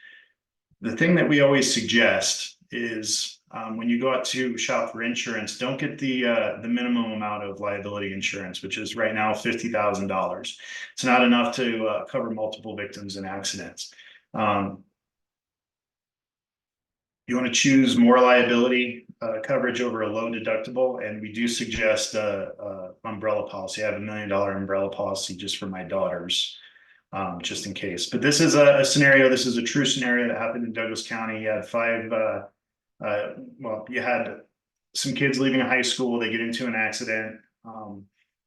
S3: The thing that we always suggest is when you go out to shop for insurance, don't get the minimum amount of liability insurance, which is right now $50,000. It's not enough to cover multiple victims in accidents. You want to choose more liability coverage over a low deductible, and we do suggest a umbrella policy. I have $1 million umbrella policy just for my daughters, just in case. But this is a scenario. This is a true scenario that happened in Douglas County. You had you had some kids leaving high school. They get into an accident.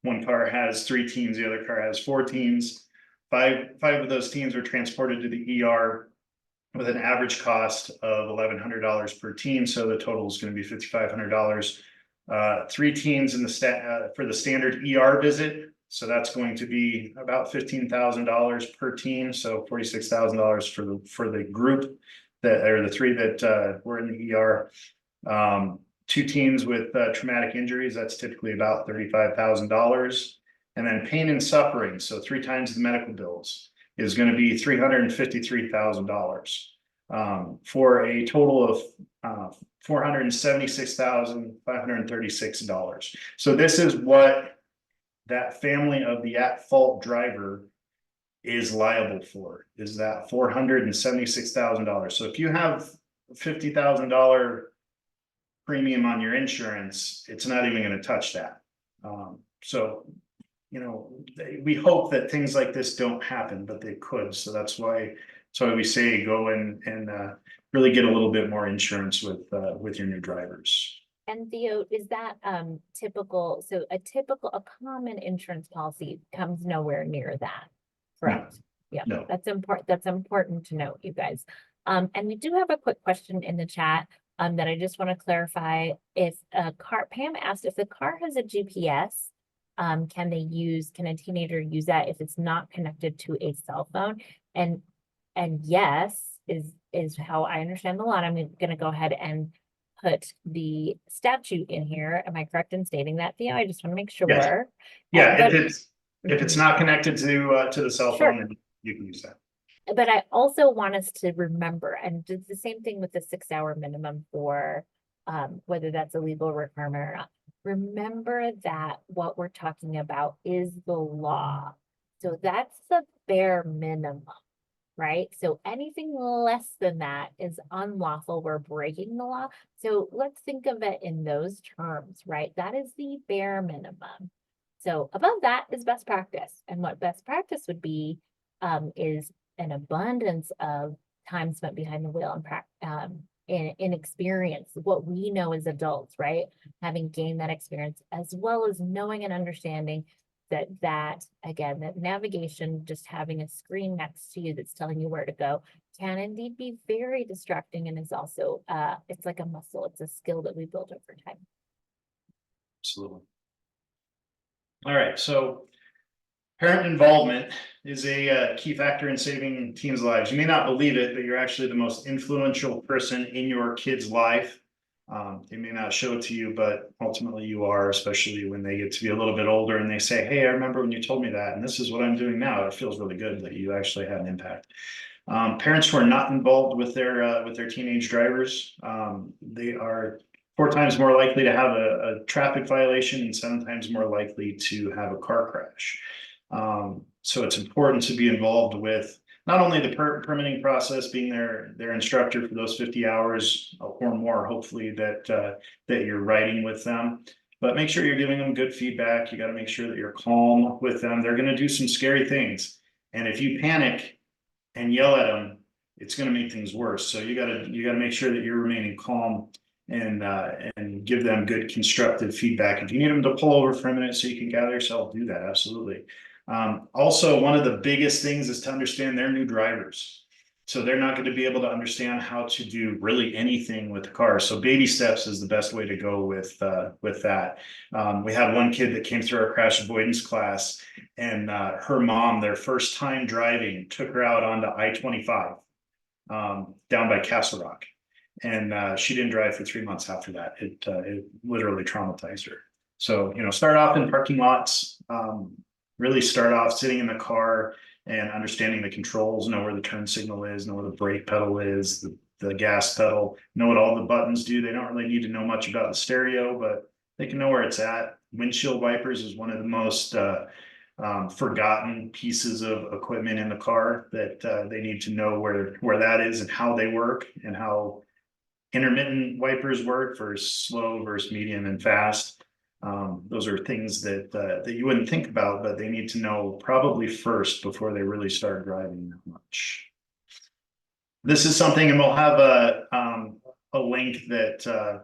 S3: One car has 3 teens. The other car has 4 teens. Five of those teens were transported to the ER with an average cost of $1,100 per teen. So the total is going to be $5,500. 3 teens in the for the standard ER visit. So that's going to be about $15,000 per teen. So $46,000 for the group that, or the 3 that were in the ER. 2 teens with traumatic injuries, that's typically about $35,000. And then pain and suffering, so 3 times the medical bills, is going to be $353,000 for a total of $476,536. So this is what that family of the at-fault driver is liable for, is that $476,000. So if you have $50,000 premium on your insurance, it's not even gonna touch that. So, you know, we hope that things like this don't happen, but they could, so that's why we say go and really get a little bit more insurance with your new drivers.
S2: And Theo, is that typical? So a common insurance policy comes nowhere near that, correct? Yeah,
S3: No.
S2: that's important. That's important to note, you guys. And we do have a quick question in the chat that I just want to clarify. If a car, Pam asked if the car has a GPS, can a teenager use that if it's not connected to a cell phone? And yes, is how I understand the law. I'm gonna go ahead and put the statute in here. Am I correct in stating that, Theo? I just want to make sure.
S3: Yes. Yeah,
S2: But-
S3: if it's not connected to the cell
S2: Sure.
S3: phone, then you can use that.
S2: But I also want us to remember, and it's the same thing with the 6-hour minimum for whether that's a legal requirement or not. Remember that what we're talking about is the law. So that's the bare minimum, right? So anything less than that is unlawful. We're breaking the law. So let's think of it in those terms, right? That is the bare minimum. So above that is best practice. And what best practice would be is an abundance of time spent behind the wheel and in experience, what we know as adults, right? Having gained that experience, as well as knowing and understanding that again, that navigation, just having a screen next to you that's telling you where to go, can indeed be very distracting, and is also it's like a muscle. It's a skill that we build over time.
S3: Absolutely. All right, so parent involvement is a key factor in saving teens' lives. You may not believe it, but you're actually the most influential person in your kid's life. They may not show it to you, but ultimately you are, especially when they get to be a little bit older and they say, hey, I remember when you told me that, and this is what I'm doing now. It feels really good that you actually had an impact. Parents who are not involved with their teenage drivers, they are 4 times more likely to have a traffic violation and 7 times more likely to have a car crash. So it's important to be involved with not only the permitting process, being their instructor for those 50 hours or more, hopefully that you're riding with them, but make sure you're giving them good feedback. You got to make sure that you're calm with them. They're going to do some scary things, and if you panic and yell at them, it's going to make things worse. So you got to make sure that you're remaining calm and give them good constructive feedback. If you need them to pull over for a minute so you can gather yourself, do that. Absolutely. Also, one of the biggest things is to understand their new drivers. So they're not going to be able to understand how to do really anything with the car. So baby steps is the best way to go with that. We had one kid that came through our crash avoidance class, and her mom, their first time driving, took her out onto I-25 down by Castle Rock. And she didn't drive for 3 months after that. It literally traumatized her. So, start off in parking lots, really start off sitting in the car and understanding the controls, know where the turn signal is, know where the brake pedal is, the gas pedal, know what all the buttons do. They don't really need to know much about the stereo, but they can know where it's at. Windshield wipers is one of the most forgotten pieces of equipment in the car that they need to know where that is and how they work, and how intermittent wipers work for slow versus medium and fast. Those are things that you wouldn't think about, but they need to know probably first before they really start driving that much. This is something, and we'll have a link that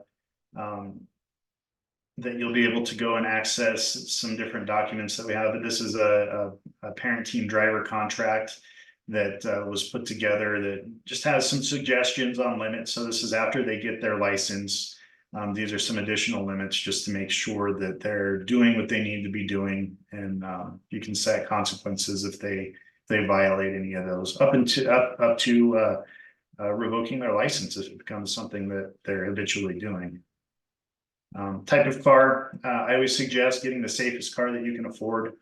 S3: you'll be able to go and access some different documents that we have. But this is a parent team driver contract that was put together that just has some suggestions on limits. So this is after they get their license. These are some additional limits just to make sure that they're doing what they need to be doing, and you can set consequences if they violate any of those, up to revoking their license if it becomes something that they're habitually doing. Type of car, I always suggest getting the safest car that you can afford.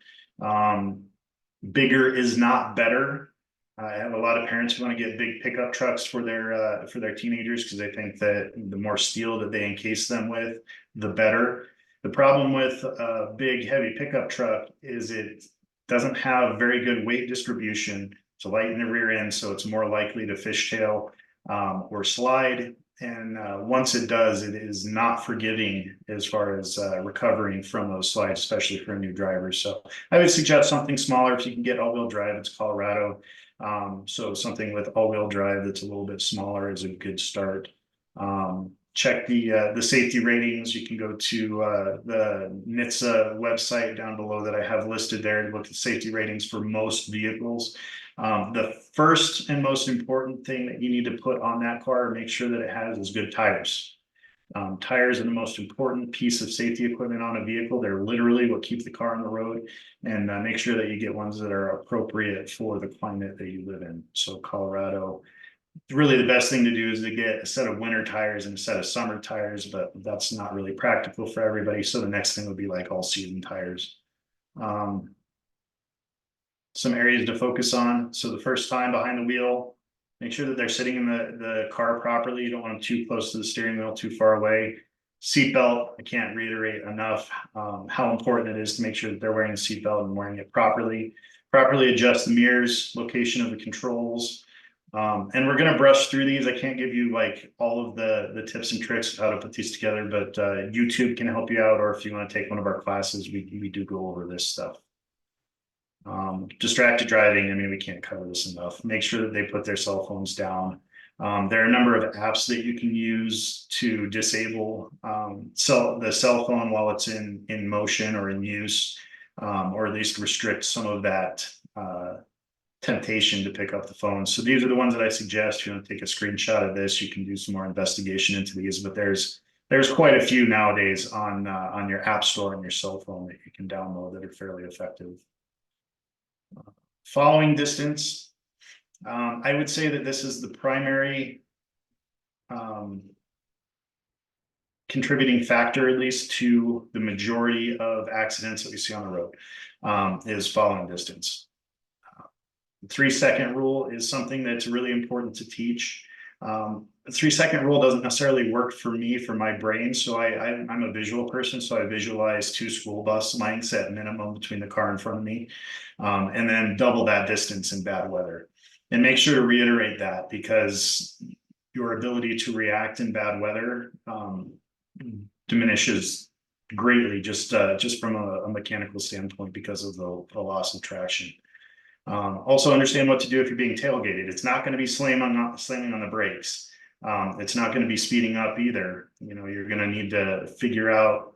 S3: Bigger is not better. I have a lot of parents who want to get big pickup trucks for their teenagers because they think that the more steel that they encase them with, the better. The problem with a big heavy pickup truck is it doesn't have very good weight distribution. It's light in the rear end, so it's more likely to fishtail. or slide. And once it does, it is not forgiving as far as recovering from those slides, especially for a new driver. So I would suggest something smaller if you can get all-wheel drive. It's Colorado. So something with all-wheel drive that's a little bit smaller is a good start. Check the safety ratings. You can go to the NHTSA website down below that I have listed there and look at safety ratings for most vehicles. The first and most important thing that you need to put on that car, make sure that it has, is good tires. Tires are the most important piece of safety equipment on a vehicle. They're literally what keep the car on the road, and make sure that you get ones that are appropriate for the climate that you live in. So Colorado, really the best thing to do is to get a set of winter tires and a set of summer tires, but that's not really practical for everybody. So the next thing would be like all season tires. Some areas to focus on. So the first time behind the wheel, make sure that they're sitting in the car properly. You don't want them too close to the steering wheel, too far away. Seatbelt, I can't reiterate enough how important it is to make sure that they're wearing the seatbelt and wearing it properly. Properly adjust the mirrors, location of the controls. And we're going to brush through these. I can't give you like all of the tips and tricks of how to put these together, but YouTube can help you out, or if you want to take one of our classes, we do go over this stuff. Distracted driving, I mean, we can't cover this enough. Make sure that they put their cell phones down. There are a number of apps that you can use to disable the cell phone while it's in motion or in use, or at least restrict some of that temptation to pick up the phone. So these are the ones that I suggest. If you want to take a screenshot of this, you can do some more investigation into these, but there's quite a few nowadays on your app store and your cell phone that you can download that are fairly effective. Following distance, I would say that this is the primary contributing factor, at least, to the majority of accidents that we see on the road, is following distance. The 3-second rule is something that's really important to teach. The 3-second rule doesn't necessarily work for me, for my brain. So I'm a visual person, so I visualize 2 school bus lengths at minimum between the car in front of me, and then double that distance in bad weather. And make sure to reiterate that, because your ability to react in bad weather diminishes greatly just from a mechanical standpoint because of the loss of traction. Also understand what to do if you're being tailgated. It's not going to be slamming on the brakes. It's not going to be speeding up either. You know, you're going to need to figure out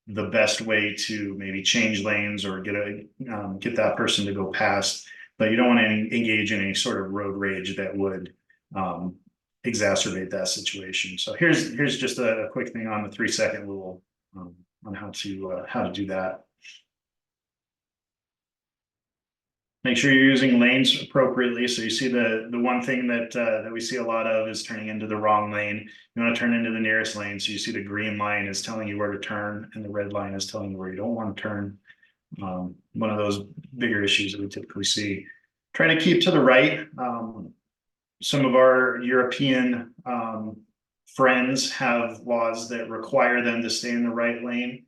S3: the best way to maybe change lanes or get that person to go past, but you don't want to engage in any sort of road rage that would exacerbate that situation. So here's just a quick thing on the 3-second rule on how to do that. Make sure you're using lanes appropriately. So you see the one thing that we see a lot of is turning into the wrong lane. You want to turn into the nearest lane. So you see the green line is telling you where to turn, and the red line is telling you where you don't want to turn. One of those bigger issues that we typically see. Try to keep to the right. Some of our European friends have laws that require them to stay in the right lane.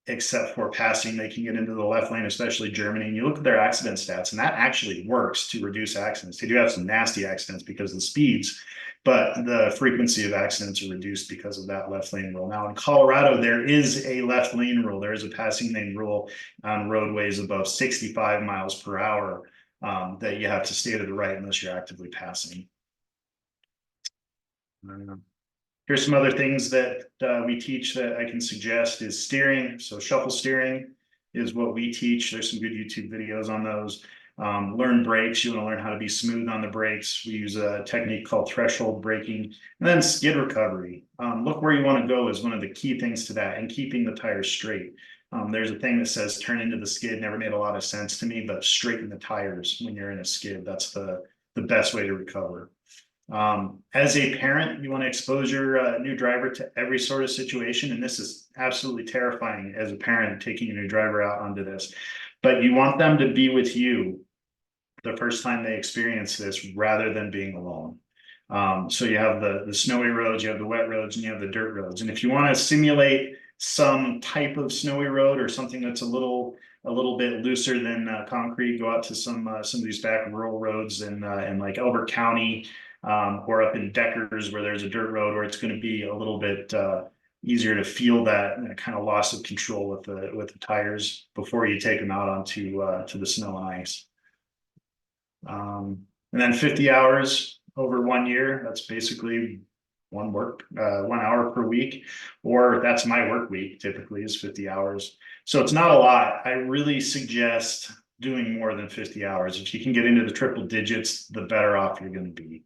S3: Except for passing, they can get into the left lane, especially Germany. And you look at their accident stats, and that actually works to reduce accidents. They do have some nasty accidents because of the speeds, but the frequency of accidents are reduced because of that left lane rule. Now in Colorado, there is a left lane rule. There is a passing lane rule on roadways above 65 miles per hour that you have to stay to the right unless you're actively passing. Here's some other things that we teach that I can suggest is steering. So shuffle steering is what we teach. There's some good YouTube videos on those. Learn brakes. You want to learn how to be smooth on the brakes. We use a technique called threshold braking. And then skid recovery. Look where you want to go is one of the key things to that, and keeping the tires straight. There's a thing that says turn into the skid. Never made a lot of sense to me, but straighten the tires when you're in a skid. That's the best way to recover. As a parent, you want to expose your new driver to every sort of situation. And this is absolutely terrifying as a parent, taking a new driver out onto this, but you want them to be with you the first time they experience this rather than being alone. So you have the snowy roads, you have the wet roads, and you have the dirt roads. And if you want to simulate some type of snowy road or something that's a little bit looser than concrete, go out to some of these back rural roads in like Elbert County. or up in Deckers where there's a dirt road where it's going to be a little bit easier to feel that kind of loss of control with the tires before you take them out onto to the snow and ice. And then 50 hours over 1 year, that's basically 1 hour per week, or that's my work week typically is 50 hours. So it's not a lot. I really suggest doing more than 50 hours. If you can get into the triple digits, the better off you're going to be.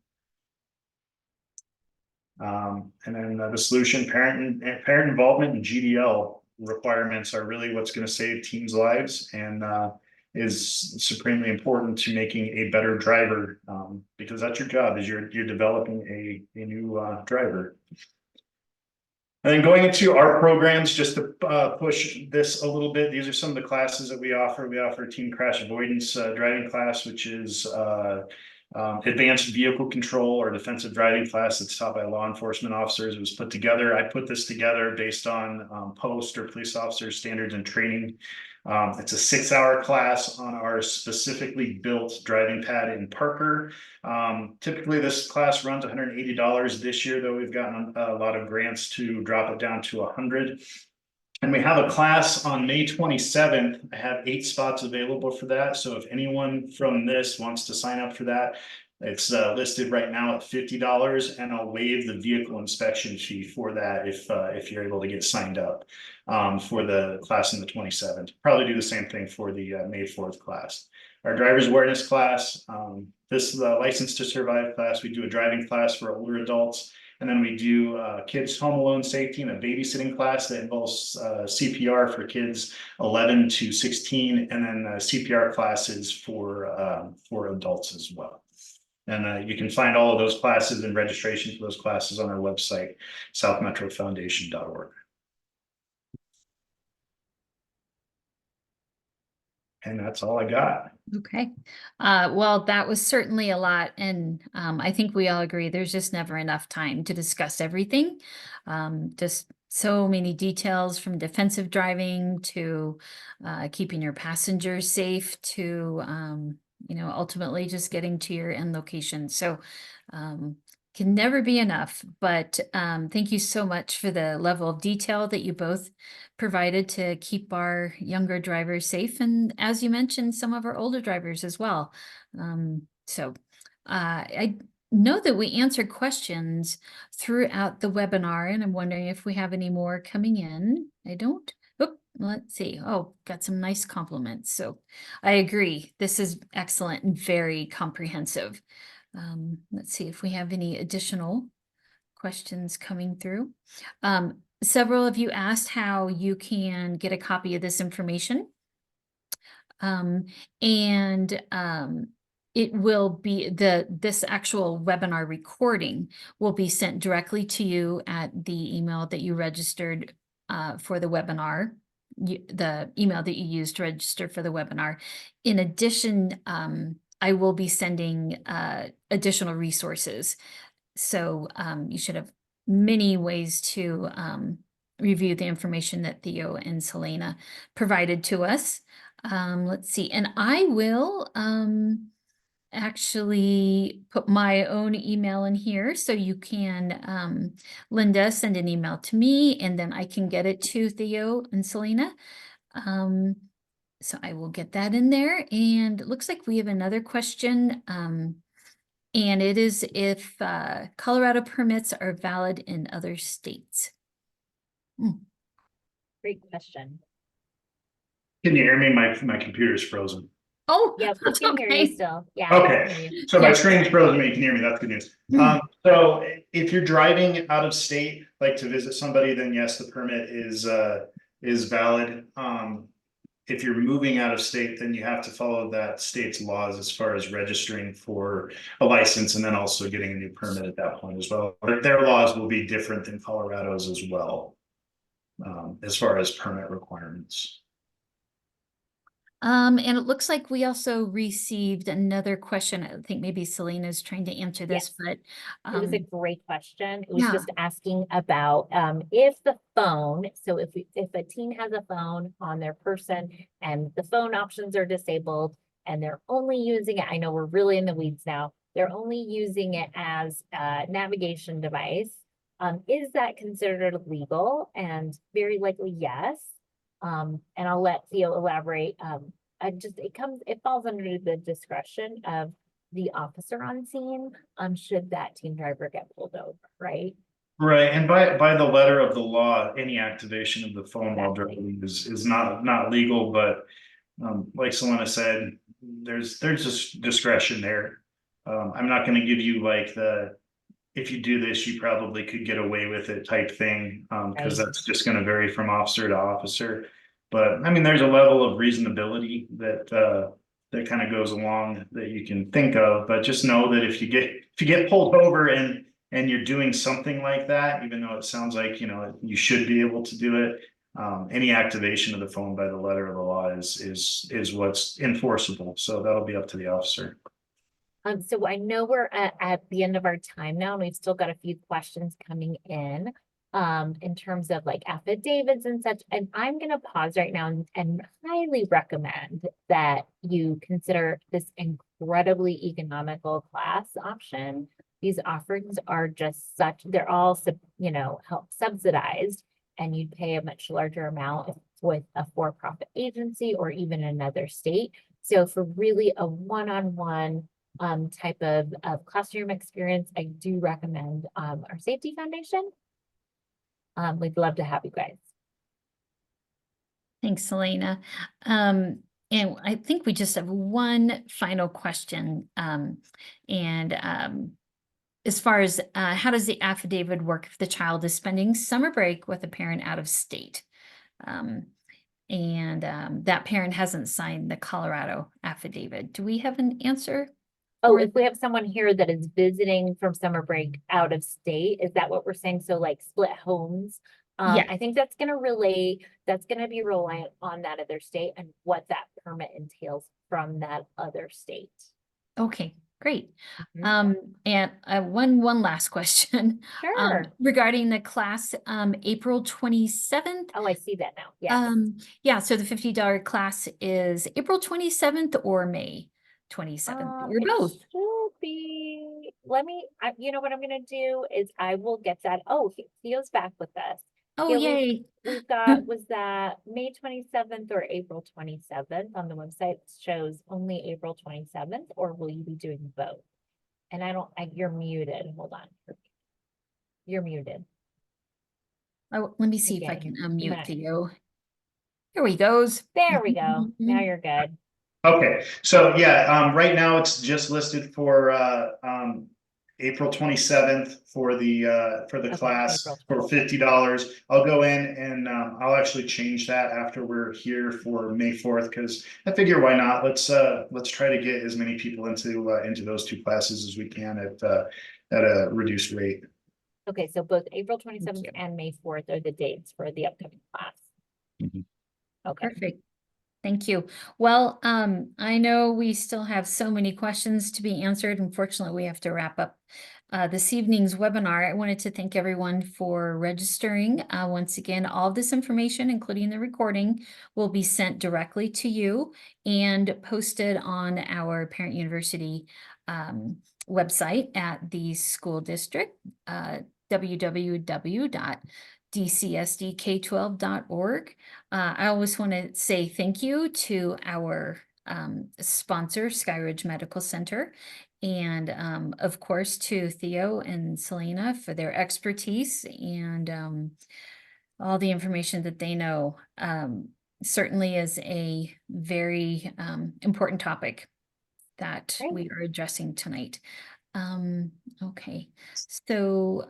S3: And then the solution, parent involvement and GDL requirements are really what's going to save teams' lives and is supremely important to making a better driver, because that's your job, is you're developing a new driver. And then going into our programs, just to push this a little bit, these are some of the classes that we offer. We offer a team crash avoidance driving class, which is advanced vehicle control or defensive driving class that's taught by law enforcement officers. It was put together. I put this together based on post or police officer standards and training. It's a 6-hour class on our specifically built driving pad in Parker. Typically this class runs $180 this year, though we've gotten a lot of grants to drop it down to $100. And we have a class on May 27th. I have 8 spots available for that. So if anyone from this wants to sign up for that, it's listed right now at $50, and I'll waive the vehicle inspection fee for that if you're able to get signed up for the class on the 27th. Probably do the same thing for the May 4th class. Our driver's awareness class, this is the license to survive class. We do a driving class for older adults. And then we do kids home alone safety and a babysitting class that involves CPR for kids 11 to 16, and then CPR classes for adults as well. And you can find all of those classes and registration for those classes on our website, southmetrofoundation.org. And that's all I got.
S1: Okay. Well, that was certainly a lot. And I think we all agree there's just never enough time to discuss everything. Just so many details from defensive driving to keeping your passengers safe to, ultimately just getting to your end location. So can never be enough. But thank you so much for the level of detail that you both provided to keep our younger drivers safe. And as you mentioned, some of our older drivers as well. I know that we answered questions throughout the webinar, and I'm wondering if we have any more coming in. I don't. Oh, let's see. Oh, got some nice compliments. So I agree. This is excellent and very comprehensive. Let's see if we have any additional questions coming through. Several of you asked how you can get a copy of this information. It will be this actual webinar recording will be sent directly to you at the email that you registered for the webinar, the email that you used to register for the webinar. In addition, I will be sending additional resources. So you should have many ways to review the information that Theo and Selena provided to us. Let's see, and I will actually put my own email in here so you can, Linda, send an email to me and then I can get it to Theo and Selena. So I will get that in there, and it looks like we have another question. And it is if Colorado permits are valid in other states.
S2: Great question.
S3: Can you hear me? My computer's frozen.
S1: Oh,
S2: Yeah, we can hear you
S1: okay.
S2: still. Yeah.
S3: Okay. So my
S1: Yeah.
S3: screen's frozen, but you can hear me. That's good news. So if you're driving out of state, like to visit somebody, then yes, the permit is valid. If you're moving out of state, then you have to follow that state's laws as far as registering for a license and then also getting a new permit at that point as well. Their laws will be different than Colorado's as well, as far as permit requirements.
S1: And it looks like we also received another question. I think maybe Selena's trying to answer this,
S2: Yes.
S1: but
S2: It was a great question. It was
S1: yeah.
S2: just asking about if the phone, so if a teen has a phone on their person and the phone options are disabled and they're only using it, I know we're really in the weeds now, they're only using it as a navigation device. Is that considered legal? And very likely, yes. And I'll let Theo elaborate. It falls under the discretion of the officer on scene, should that teen driver get pulled over, right?
S3: Right, and by the letter of the law, any activation of the phone while
S2: Exactly.
S3: driving is not legal, but like Selena said, there's just discretion there. I'm not gonna give you like if you do this, you probably could get away with it type thing, because
S2: Right.
S3: that's just gonna vary from officer to officer. But I mean, there's a level of reasonability that kind of goes along that you can think of, but just know that if you get pulled over and you're doing something like that, even though it sounds like, you should be able to do it. Any activation of the phone by the letter of the law is what's enforceable. So that'll be up to the officer.
S2: So I know we're at the end of our time now, and we've still got a few questions coming in terms of like affidavits and such. And I'm gonna pause right now and highly recommend that you consider this incredibly economical class option. These offerings are just they're all, help subsidized, and you'd pay a much larger amount if it's with a for-profit agency or even another state. So for really a one-on-one type of classroom experience, I do recommend our Safety Foundation. We'd love to have you guys.
S1: Thanks, Selena. And I think we just have one final question. As far as how does the affidavit work if the child is spending summer break with a parent out of state? That parent hasn't signed the Colorado affidavit. Do we have an answer?
S2: Oh, if we have someone here that is visiting from summer break out of state, is that what we're saying? So like split homes?
S1: Yeah.
S2: I think that's gonna be reliant on that other state and what that permit entails from that other state.
S1: Okay, great.
S2: Mhm.
S1: And one last question.
S2: Sure.
S1: Regarding the class, April 27th.
S2: Oh, I see that now. Yes.
S1: Yeah, so the $50 class is April 27th or May 27th, or
S2: It
S1: both.
S2: should be, you know what I'm gonna do is I will get that. Oh, Theo's back with us.
S1: Oh,
S2: Theo,
S1: yay.
S2: We've got, was that May 27th or April 27th on the website? It shows only April 27th, or will you be doing both? And you're muted. Hold on. You're muted.
S1: Oh, let me see if I
S2: Okay,
S1: can unmute
S2: might-
S1: Theo. Here he goes.
S2: There we go. Now you're good.
S3: Okay, so yeah, right now it's just listed for April 27th for the
S2: Okay,
S3: class
S2: April
S3: for $50. I'll go in and I'll actually change that after we're here for May 4th, because I figure why not? Let's try to get as many people into those two classes as we can at a reduced rate.
S2: Okay, so both April 27th and May 4th are the dates for the upcoming class.
S3: Mhm.
S2: Okay.
S1: Perfect. Thank you. Well, I know we still have so many questions to be answered. Unfortunately, we have to wrap up this evening's webinar. I wanted to thank everyone for registering. Once again, all of this information, including the recording, will be sent directly to you and posted on our Parent University website at the school district, www.dcsdk12.org. I always want to say thank you to our sponsor, Skyridge Medical Center, and of course to Theo and Selena for their expertise and all the information that they know. Certainly is a very important topic that
S2: Great.
S1: we are addressing tonight. Okay, so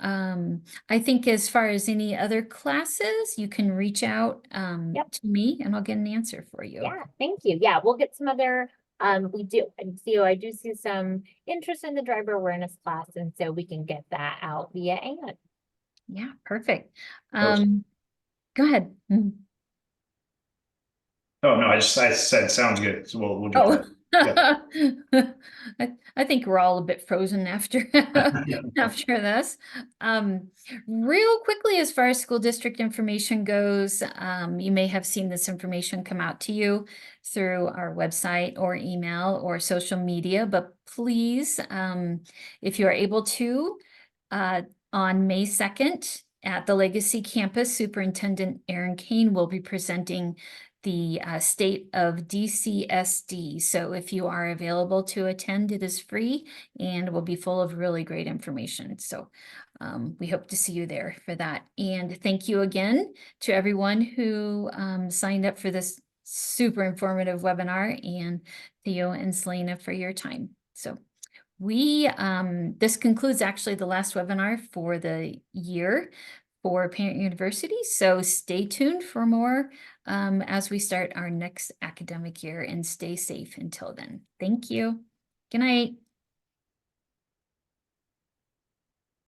S1: I think as far as any other classes, you can reach out
S2: Yep.
S1: to me and I'll get an answer for you.
S2: Yeah, thank you. Yeah, we'll get some other, we do, and Theo, I do see some interest in the driver awareness class, and so we can get that out via Ann.
S1: Yeah, perfect.
S3: Awesome.
S1: Go ahead. Mhm.
S3: Oh, no, I said sounds good. So we'll get
S1: Oh,
S3: that.
S1: I think we're all a bit frozen after after this. Real quickly, as far as school district information goes, you may have seen this information come out to you through our website or email or social media, but please, if you are able to, on May 2nd at the Legacy Campus, Superintendent Aaron Kane will be presenting the state of DCSD. So if you are available to attend, it is free and will be full of really great information. So we hope to see you there for that. And thank you again to everyone who signed up for this super informative webinar, and Theo and Selena for your time. So this concludes actually the last webinar for the year for Parent University. So stay tuned for more as we start our next academic year, and stay safe until then. Thank you. Good night.